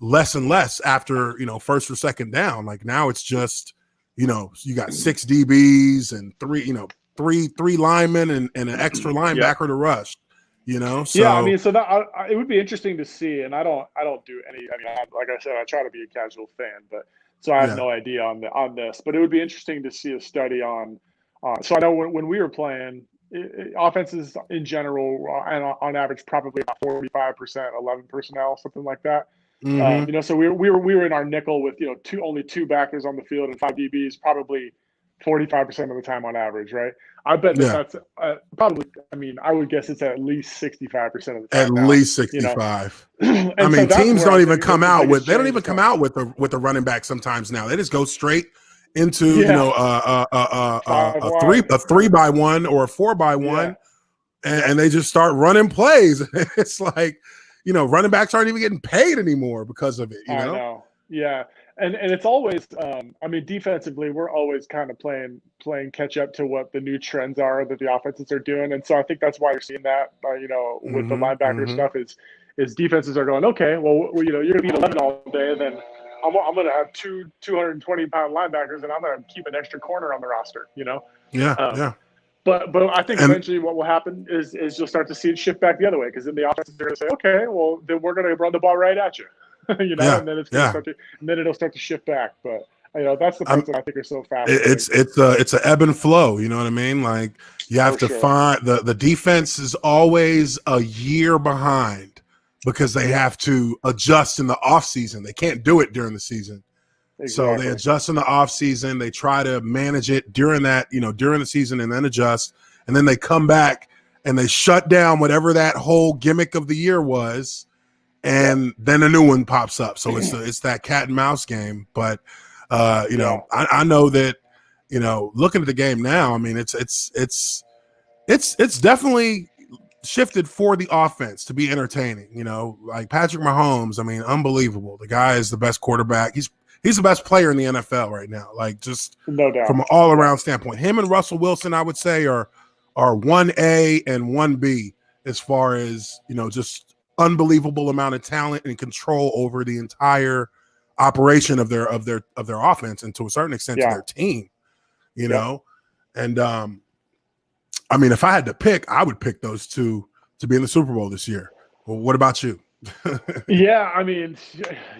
less and less after first or second down. Like now it's just you got 6 DBs and three linemen and an extra Yep. linebacker to rush. Yeah. I So mean, so that it would be interesting to see, and I don't do any. I mean, like I said, I try to be a casual fan, but so I have yeah, no idea on this. But it would be interesting to see a study on. So I know when we were playing, offenses in general, and on average, probably about 45%, 11 personnel, something like that. Mm-hmm. So we were in our nickel with only two backers on the field and five DBs, probably 45% of the time on average, right? I bet Yeah. that's probably. I mean, I would guess it's at least 65% of the At time now. least 65. I And so mean, that's teams where don't I even think come the out biggest with they don't change even is come coming. out with a running back sometimes now. They just go straight into Yeah, a five wide. 3-by-1 or a 4-by-1, Yeah, and they just start running plays. It's like, running backs aren't even getting paid anymore because of it. I know. Yeah, and it's always. I mean, defensively, we're always kind of playing catch up to what the new trends are that the offenses are doing, and so I think that's why you're seeing that. With the Mm-hmm, linebacker mm-hmm. stuff is defenses are going, okay, well, you're gonna beat 11 all day, then I'm gonna have 220-pound linebackers, and I'm gonna keep an extra corner on the roster. Yeah, Um, yeah, but I think and eventually what will happen is you'll start to see it shift back the other way, because then the offenses are going to say, okay, well then we're going to run the ball right at you, yeah, and then yeah. and then it'll start to shift back. But that's the I'm parts that I think are so fascinating. it's a ebb and flow. You know what I mean? Like, you have For to sure. find the defense is always a year behind because they Yep. have to adjust in the off season. They can't do it during the season. So they Exactly. adjust in the off season. They try to manage it during during the season, and then adjust. And then they come back and they shut down whatever that whole gimmick of the year was, and Yep. then a new one pops up. So it's that cat and mouse game. But Yeah. I know that, looking at the game now, I mean, it's definitely shifted for the offense to be entertaining. Like Patrick Mahomes, I mean, unbelievable. The guy is the best quarterback. He's the best player in the NFL right now. Like, just No doubt. from an all around standpoint, him and Russell Wilson, I would say, are 1A and 1B as far as, just unbelievable amount of talent and control over the entire operation of their offense, and to a certain extent to Yeah. their team. Yep. And I mean, if I had to pick, I would pick those two to be in the Super Bowl this year. Well, what about you? Yeah, I mean,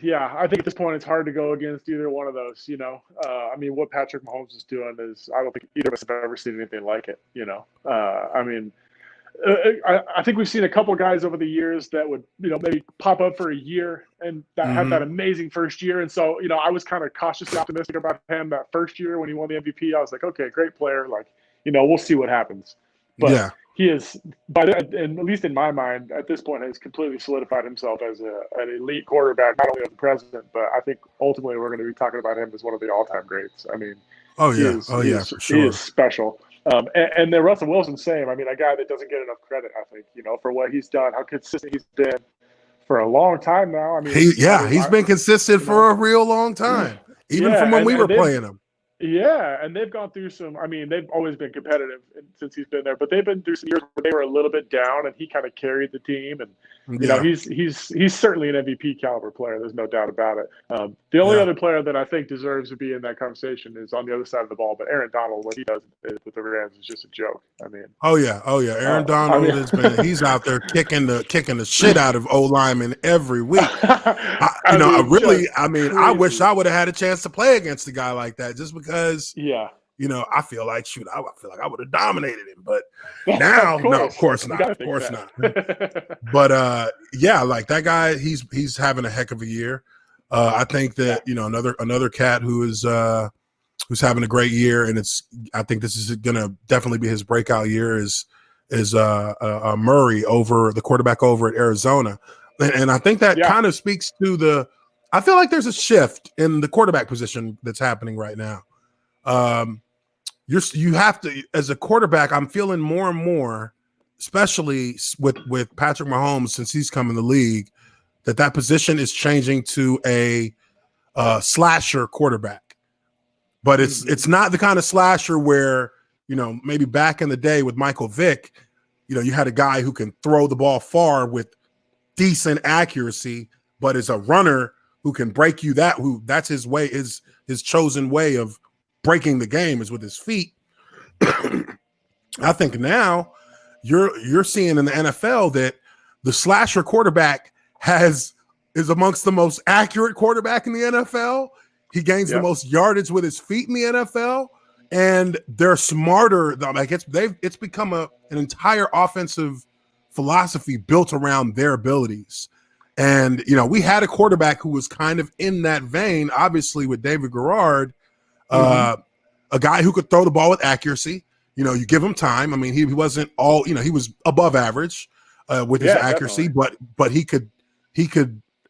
yeah, I think at this point it's hard to go against either one of those. I mean, what Patrick Mahomes is doing is, I don't think either of us have ever seen anything like it. I mean, I think we've seen a couple guys over the years that would, maybe pop up for a year and that have that amazing first year. And so, I was kind of cautiously optimistic about him that first year when he won the MVP. I was like, okay, great player. Like, we'll see what happens. But Yeah. he is, and at least in my mind, at this point, has completely solidified himself as an elite quarterback, not only of the present, but I think ultimately we're going to be talking about him as one of the all-time greats. I mean, Oh he yeah. is, Oh he yeah, is, for he is sure. special. And then Russell Wilson, same. I mean, a guy that doesn't get enough credit, I think, for what he's done, how consistent he's been for a long time now. I mean, He's been consistent for a real long time, even from yeah, when we were and they've playing him. yeah, and they've gone through some. I mean, they've always been competitive since he's been there, but they've been through some years where they were a little bit down, and he kind of carried the team. And Yeah. he's certainly an MVP caliber player. There's no doubt about it. The only other player that I think deserves to be in that conversation is on the other side of the ball. But Aaron Donald, what he does with the Rams is just a joke. I mean, Oh yeah. Aaron Donald he's out there kicking the shit out of O linemen every week. I wish crazy. I would have had a chance to play against a guy like that, just because, Yeah. I feel like I would have dominated him. But now, no, of course not. Of course not. But yeah, like that guy, he's having a heck of a year. I think that, another cat who's having a great year, and I think this is going to definitely be his breakout year, is Murray, the quarterback over at Arizona. And I think that kind of speaks to I feel like there's a shift in the quarterback position that's happening right now. You have to, as a quarterback, I'm feeling more and more, especially with Patrick Mahomes, since he's come in the league, that position is changing to a slasher quarterback. But it's not the kind of slasher where, maybe back in the day with Michael Vick, you had a guy who can throw the ball far with decent accuracy, but is a runner who can break you. That's his way, his chosen way of breaking the game is with his feet. I think now you're seeing in the NFL that the slasher quarterback is amongst the most accurate quarterback in the NFL. He gains the most yardage with his feet in the NFL, and they're smarter. Like it's become an entire offensive philosophy built around their abilities. And, you know, we had a quarterback who was kind of in that vein, obviously, with David Garrard, a guy who could throw the ball with accuracy. You know, you give him time. I mean, he wasn't all, you know, he was above average with his accuracy, but he could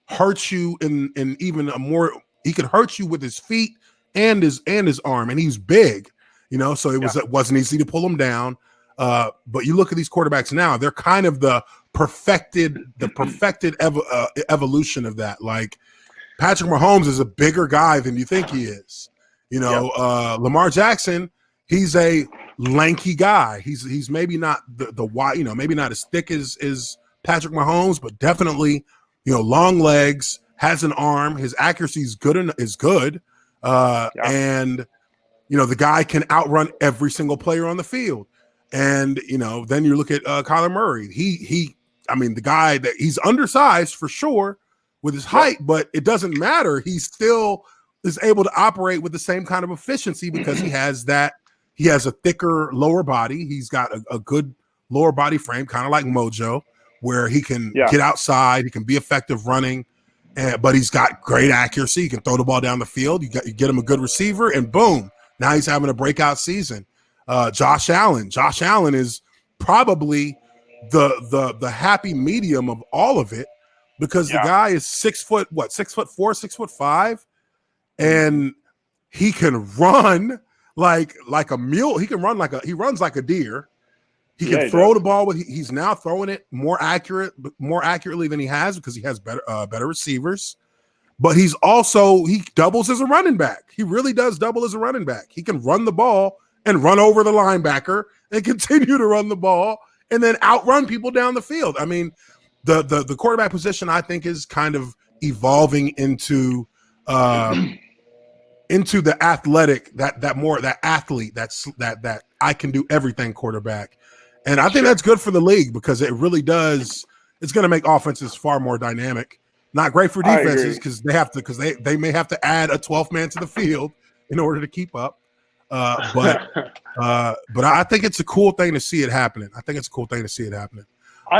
hurt you in even a more, he could hurt you with his feet and his arm, and he's big, you know, so it wasn't easy to pull him down. But you look at these quarterbacks now, they're kind of the perfected evolution of that. Like Patrick Mahomes is a bigger guy than you think he is. You know, Lamar Jackson, he's a lanky guy. He's maybe not the wide, you know, maybe not as thick as Patrick Mahomes, but definitely, you know, long legs, has an arm, his accuracy is good. And you know, the guy can outrun every single player on the field. And, you know, then you look at Kyler Murray. I mean, the guy that he's undersized for sure with his height, but it doesn't matter. He still is able to operate with the same kind of efficiency because he has a thicker lower body. He's got a good lower body frame, kind of like Mojo, where he can get outside. He can be effective running, but he's got great accuracy. He can throw the ball down the field. You get him a good receiver, and boom, now he's having a breakout season. Josh Allen is probably the happy medium of all of it because the guy is 6'4", 6'5", and he can run like a mule. He runs like a deer. He can throw the ball, but he's now throwing it more accurately than he has because he has better receivers. But he doubles as a running back. He really does double as a running back. He can run the ball and run over the linebacker and continue to run the ball and then outrun people down the field. I mean, the quarterback position, I think, is kind of evolving into the athletic, that athlete, that I can do everything quarterback. And I think that's good for the league because it really does. It's going to make offenses far more dynamic. Not great for defenses because they may have to add a 12th man to the field in order to keep up. But I think it's a cool thing to see it happening. I think I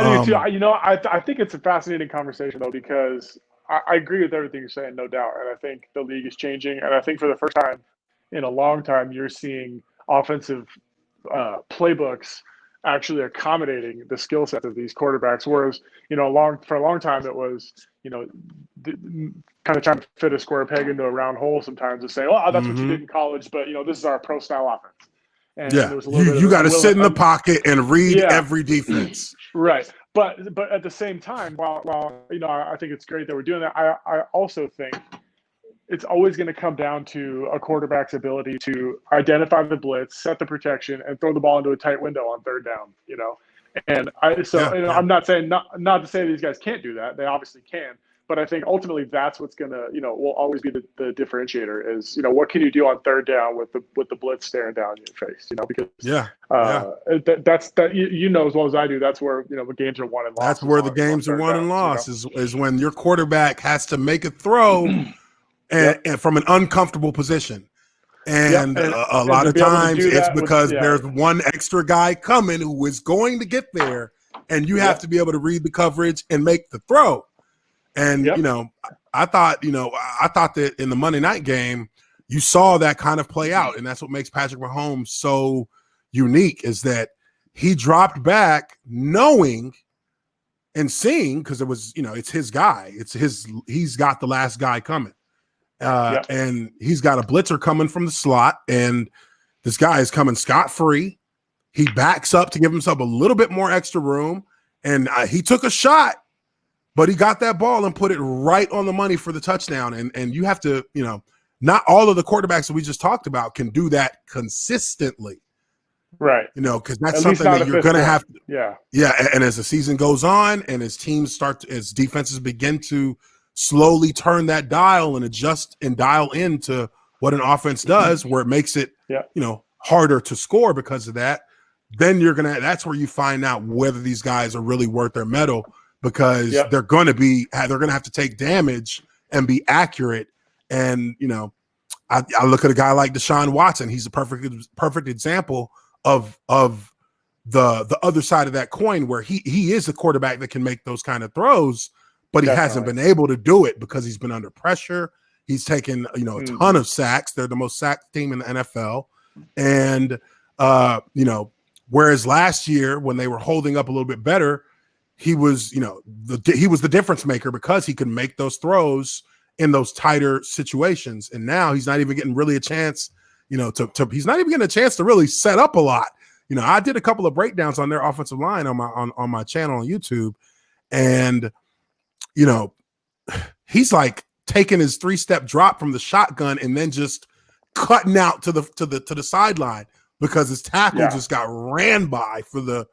do too. You know, I think it's a fascinating conversation though because I agree with everything you're saying, no doubt. And I think the league is changing, and I think for the first time in a long time, you're seeing offensive playbooks actually accommodating the skill sets of these quarterbacks. Whereas, you know, for a long time it was, you know, kind of trying to fit a square peg into a round hole sometimes and say, oh, that's what you did in college, but, you know, this is our pro style offense. And there was a little you got to sit in the pocket and read every defense. Right. But at the same time, while you know, I think it's great that we're doing that, I also think it's always going to come down to a quarterback's ability to identify the blitz, set the protection, and throw the ball into a tight window on third down, you know. And I'm not saying not to say these guys can't do that. They obviously can. But I think ultimately that's what's going to, you know, will always be the differentiator is, you know, what can you do on third down with the blitz staring down in your face, you know, because that's you know as well as I do, that's where, you know, the games are won and lost. That's where the games are won and lost, you know? is when your quarterback has to make a throw and from an uncomfortable position. And a lot of times it's because there's one extra guy coming who is going to get there, and you have to be able to read the coverage and make the throw. And, you know, I thought that in the Monday night game, you saw that kind of play out. And that's what makes Patrick Mahomes so unique is that he dropped back knowing and seeing, because it was, you know, it's his guy. He's got the last guy coming. And he's got a blitzer coming from the slot. And this guy is coming scot-free. He backs up to give himself a little bit more extra room. And he took a shot. But he got that ball and put it right on the money for the touchdown. And you have to, you know, not all of the quarterbacks that we just talked about can do that consistently. Right. You know, because that's something that you're going to have to. Yeah. Yeah. And as the season goes on and as teams as defenses begin to slowly turn that dial and adjust and dial into what an offense does, where it makes it, you know, harder to score because of that, then that's where you find out whether these guys are really worth their medal. Because they're going to have to take damage and be accurate. And, you know, I look at a guy like Deshaun Watson. He's a perfect example of the other side of that coin, where he is a quarterback that can make those kind of throws, but he hasn't Definitely. been able to do it because he's been under pressure. He's taken, a ton of sacks. They're the most sacked team in the NFL. And, whereas last year when they were holding up a little bit better, he was, he was the difference maker because he could make those throws in those tighter situations. And now he's not even getting really a chance, he's not even getting a chance to really set up a lot. I did a couple of breakdowns on their offensive line on my channel on YouTube, and he's like taking his 3-step drop from the shotgun and then just cutting out to the sideline because his tackle just got ran by for the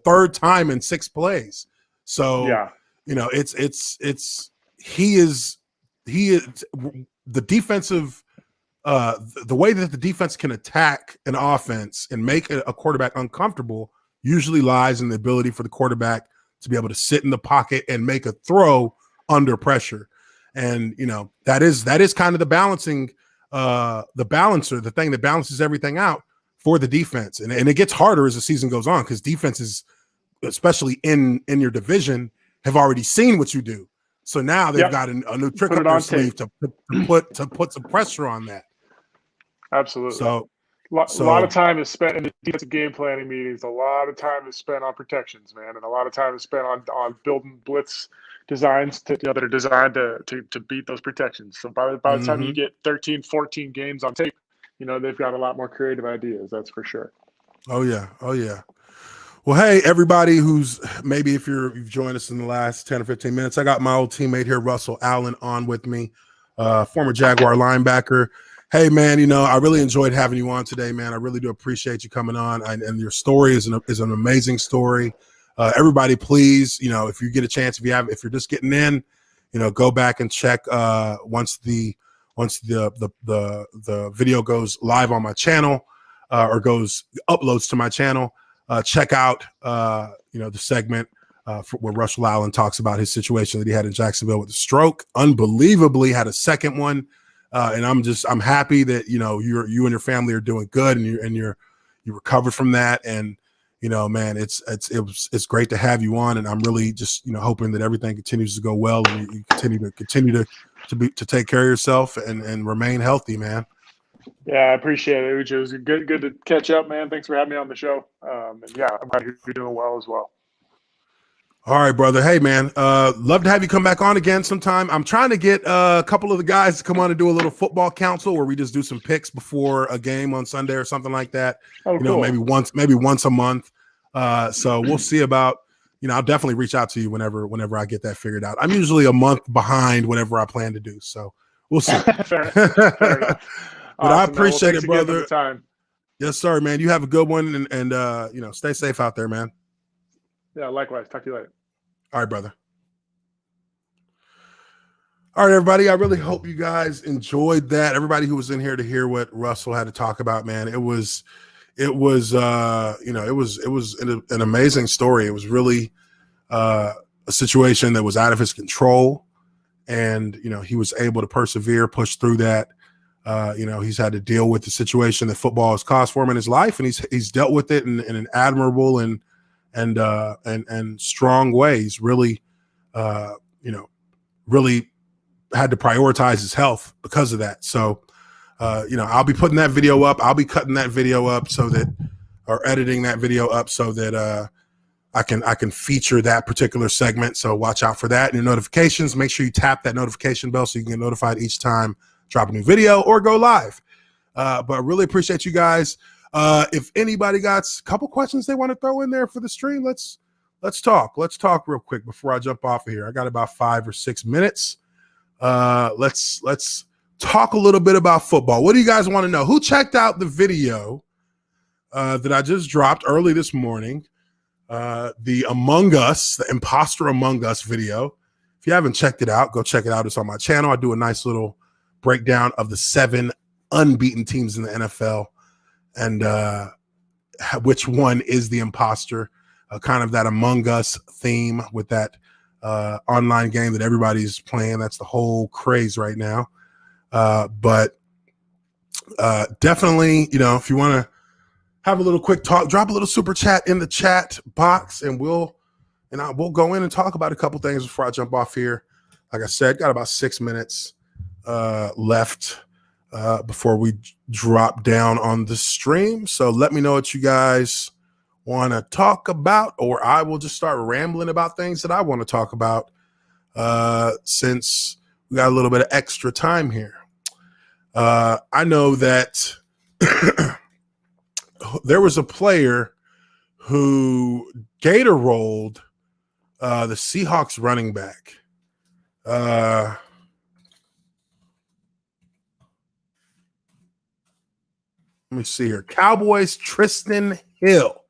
third time in 6 plays. So he is the defensive. The way that the defense can attack an offense and make a quarterback uncomfortable usually lies in the ability for the quarterback to be able to sit in the pocket and make a throw under pressure. And, that is kind of the balancing, the balancer, the thing that balances everything out for the defense. And it gets harder as the season goes on because defenses, especially in your division, have already seen what you do. So now they've got a new trick up their sleeve to put some pressure on that. Absolutely. So a lot of time is spent in the defensive game planning meetings. A lot of time is spent on protections, man, and a lot of time is spent on building blitz designs that are designed to beat those protections. So by the time you get 13, 14 games on tape, they've got a lot more creative ideas. That's for sure. Oh yeah. Well, hey, everybody who's maybe if you've joined us in the last 10 or 15 minutes, I got my old teammate here, Russell Allen, on with me, former Jaguar linebacker. Hey, man, I really enjoyed having you on today, man. I really do appreciate you coming on. And your story is an amazing story. Everybody, please, if you get a chance, if you're just getting in, go back and check once the video goes live on my channel or uploads to my channel. Check out, the segment where Russell Allen talks about his situation that he had in Jacksonville with the stroke. Unbelievably, had a second one. And I'm happy that, you and your family are doing good and you recovered from that. And, man, it's great to have you on. And I'm really just, hoping that everything continues to go well and you continue to take care of yourself and remain healthy, man. Yeah, I appreciate it, Uche. It was good to catch up, man. Thanks for having me on the show. And yeah, I'm glad you're doing well as well. All right, brother. Hey, man, love to have you come back on again sometime. I'm trying to get a couple of the guys to come on and do a little football council where we just do some picks before a game on Sunday or something like that. Oh, cool. Maybe once a month. So we'll see about, I'll definitely reach out to you whenever I get that figured out. I'm usually a month behind whatever I plan to do. So we'll see. Fair enough. But awesome, I appreciate it, brother. For the time. Yes, sir, man. You have a good one and stay safe out there, man. Yeah, likewise. Talk to you later. All right, brother. All right, everybody. I really hope you guys enjoyed that. Everybody who was in here to hear what Russell had to talk about, man, it was an amazing story. It was really a situation that was out of his control, and he was able to persevere, push through that. He's had to deal with the situation that football has caused for him in his life, and he's dealt with it in an admirable and strong way. He's really, really had to prioritize his health because of that. So, I'll be putting that video up. I'll be cutting that video up or editing that video up so that I can feature that particular segment. So watch out for that. And your notifications, make sure you tap that notification bell so you can get notified each time drop a new video or go live. But I really appreciate you guys. If anybody got a couple questions they want to throw in there for the stream, let's talk. Let's talk real quick before I jump off of here. I got about 5 or 6 minutes. Let's talk a little bit about football. What do you guys want to know? Who checked out the video that I just dropped early this morning? The Among Us, the Imposter Among Us video. If you haven't checked it out, go check it out. It's on my channel. I do a nice little breakdown of the 7 unbeaten teams in the NFL and which one is the imposter, kind of that Among Us theme with that online game that everybody's playing. That's the whole craze right now. But definitely, if you want to have a little quick talk, drop a little super chat in the chat box and we'll and we'll go in and talk about a couple things before I jump off here. Like I said, got about 6 minutes left before we drop down on the stream. So let me know what you guys want to talk about, or I will just start rambling about things that I want to talk about since we got a little bit of extra time here. I know that there was a player who gator rolled the Seahawks running back. Let me see here. Cowboys Tristan Hill.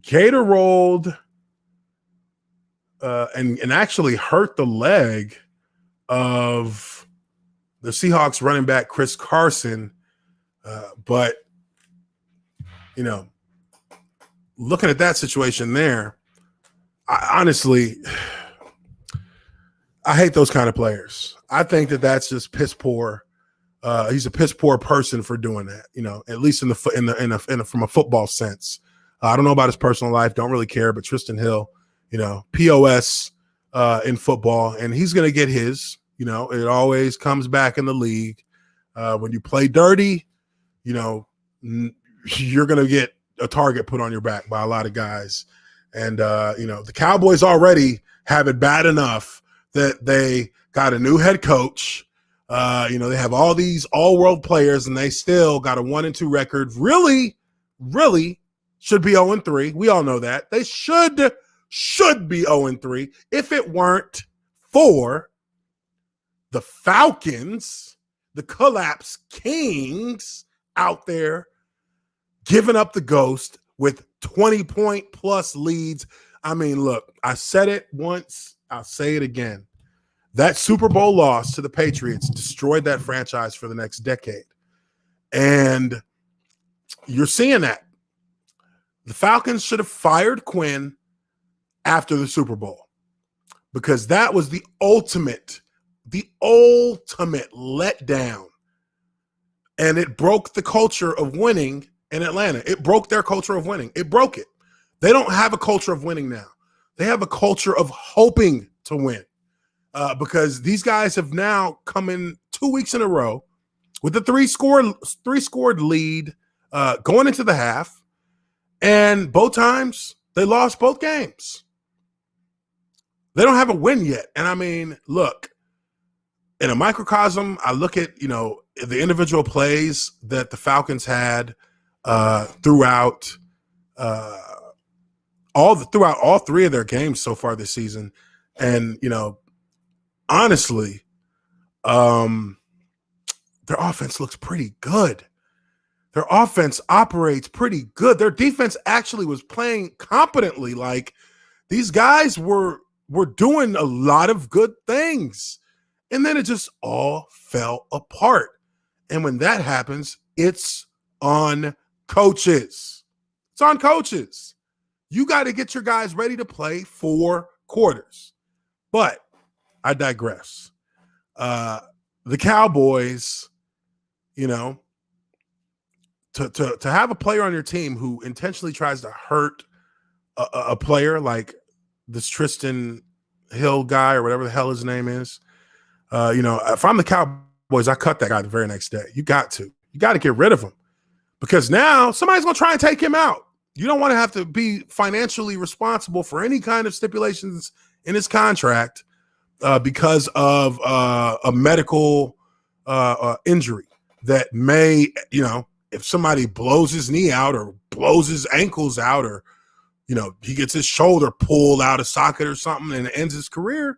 Gator rolled and actually hurt the leg of the Seahawks running back Chris Carson. But, you know, looking at that situation there, I hate those kind of players. I think that that's just piss poor. He's a piss poor person for doing that, you know, at least from a football sense. I don't know about his personal life. Don't really care. But Tristan Hill, you know, POS in football, and he's going to get his. You know, it always comes back in the league. When you play dirty, you know, you're going to get a target put on your back by a lot of guys. And, you know, the Cowboys already have it bad enough that they got a new head coach. You know, they have all these all-world players, and they still got a 1-2 record. Really should be 0-3. We all know that. They should be 0-3 if it weren't for the Falcons, the collapse kings out there giving up the ghost with 20-point-plus leads. I mean, look, I said it once. I'll say it again. That Super Bowl loss to the Patriots destroyed that franchise for the next decade. And you're seeing that. The Falcons should have fired Quinn after the Super Bowl because that was the ultimate letdown. And it broke the culture of winning in Atlanta. It broke their culture of winning. It broke it. They don't have a culture of winning now. They have a culture of hoping to win because these guys have now come in 2 weeks in a row with a three-scored lead going into the half. And both times they lost both games. They don't have a win yet. And I mean, look, in a microcosm, I look at, you know, the individual plays that the Falcons had throughout all three of their games so far this season. And, you know, honestly, their offense looks pretty good. Their offense operates pretty good. Their defense actually was playing competently. Like, these guys were doing a lot of good things. And then it just all fell apart. And when that happens, it's on coaches. It's on coaches. You got to get your guys ready to play 4 quarters. But I digress. The Cowboys, you know, to have a player on your team who intentionally tries to hurt a player like this Tristan Hill guy or whatever the hell his name is, you know, if I'm the Cowboys, I cut that guy the very next day. You got to get rid of him because now somebody's going to try and take him out. You don't want to have to be financially responsible for any kind of stipulations in his contract because of a medical injury that may, you know, if somebody blows his knee out or blows his ankles out or, you know, he gets his shoulder pulled out of socket or something and ends his career,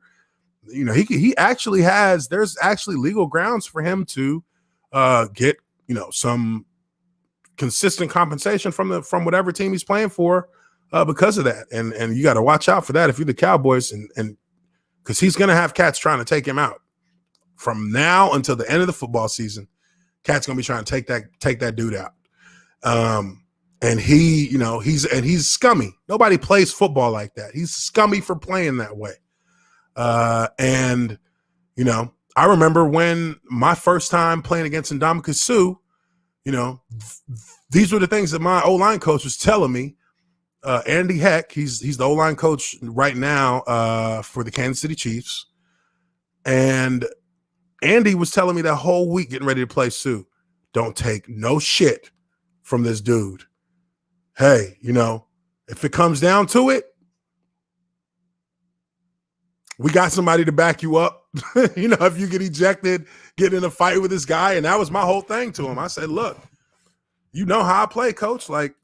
you know, there's actually legal grounds for him to get, you know, some consistent compensation from whatever team he's playing for because of that. And you got to watch out for that if you're the Cowboys and because he's going to have cats trying to take him out from now until the end of the football season. Cat's going to be trying to take that dude out. And he, you know, he's scummy. Nobody plays football like that. He's scummy for playing that way. And, you know, I remember when my first time playing against Ndamukong Suh, you know, these were the things that my O-line coach was telling me. Andy Heck, he's the O-line coach right now for the Kansas City Chiefs. And Andy was telling me that whole week getting ready to play Sue, don't take no shit from this dude. Hey, if it comes down to it, we got somebody to back you up. If you get ejected, get in a fight with this guy. And that was my whole thing to him. I said, look, you know how I play, coach. Like,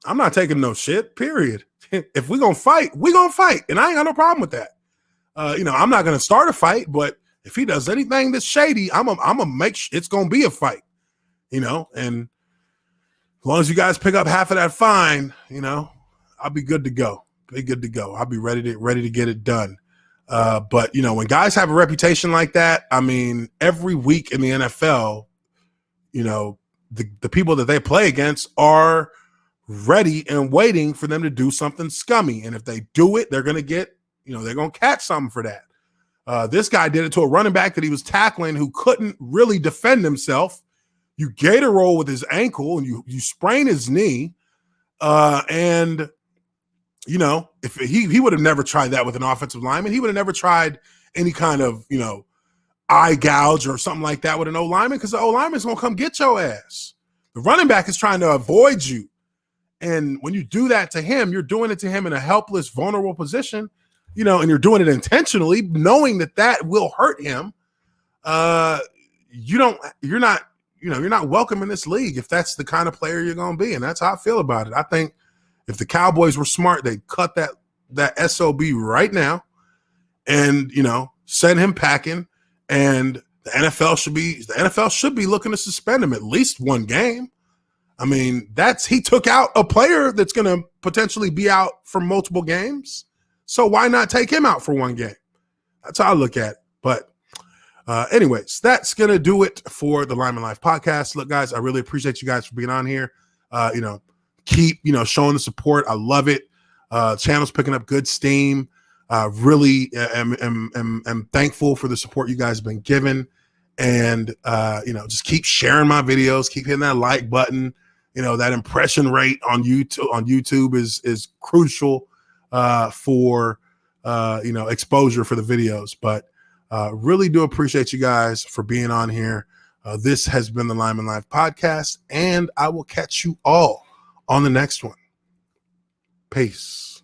I'm not taking no shit, period. If we're going to fight, we're going to fight. And I ain't got no problem with that. I'm not going to start a fight, but if he does anything that's shady, I'm going to make sure it's going to be a fight, and as long as you guys pick up half of that fine, I'll be good to go. I'll be ready to get it done. But when guys have a reputation like that, I mean, every week in the NFL, the people that they play against are ready and waiting for them to do something scummy. And if they do it, they're going to get, they're going to catch something for that. This guy did it to a running back that he was tackling who couldn't really defend himself. You gator roll with his ankle and you sprain his knee. And if he would have never tried that with an offensive lineman, he would have never tried any kind of, eye gouge or something like that with an O-lineman, because the O-lineman's going to come get your ass. The running back is trying to avoid you. And when you do that to him, you're doing it to him in a helpless, vulnerable position, and you're doing it intentionally, knowing that will hurt him. You're not welcome in this league if that's the kind of player you're going to be. And that's how I feel about it. I think if the Cowboys were smart, they'd cut that SOB right now and, send him packing. And the NFL should be looking to suspend him at least one game. I mean, he took out a player that's going to potentially be out for multiple games. So why not take him out for one game? That's how I look at it. But anyways, that's going to do it for the Lineman Life podcast. Look, guys, I really appreciate you guys for being on here. Keep, showing the support. I love it. Channel's picking up good steam. Really am thankful for the support you guys have been given. And, just keep sharing my videos, keep hitting that like button. That impression rate on YouTube is crucial for, exposure for the videos. But really do appreciate you guys for being on here. This has been the Lineman Life podcast, and I will catch you all on the next one. Peace.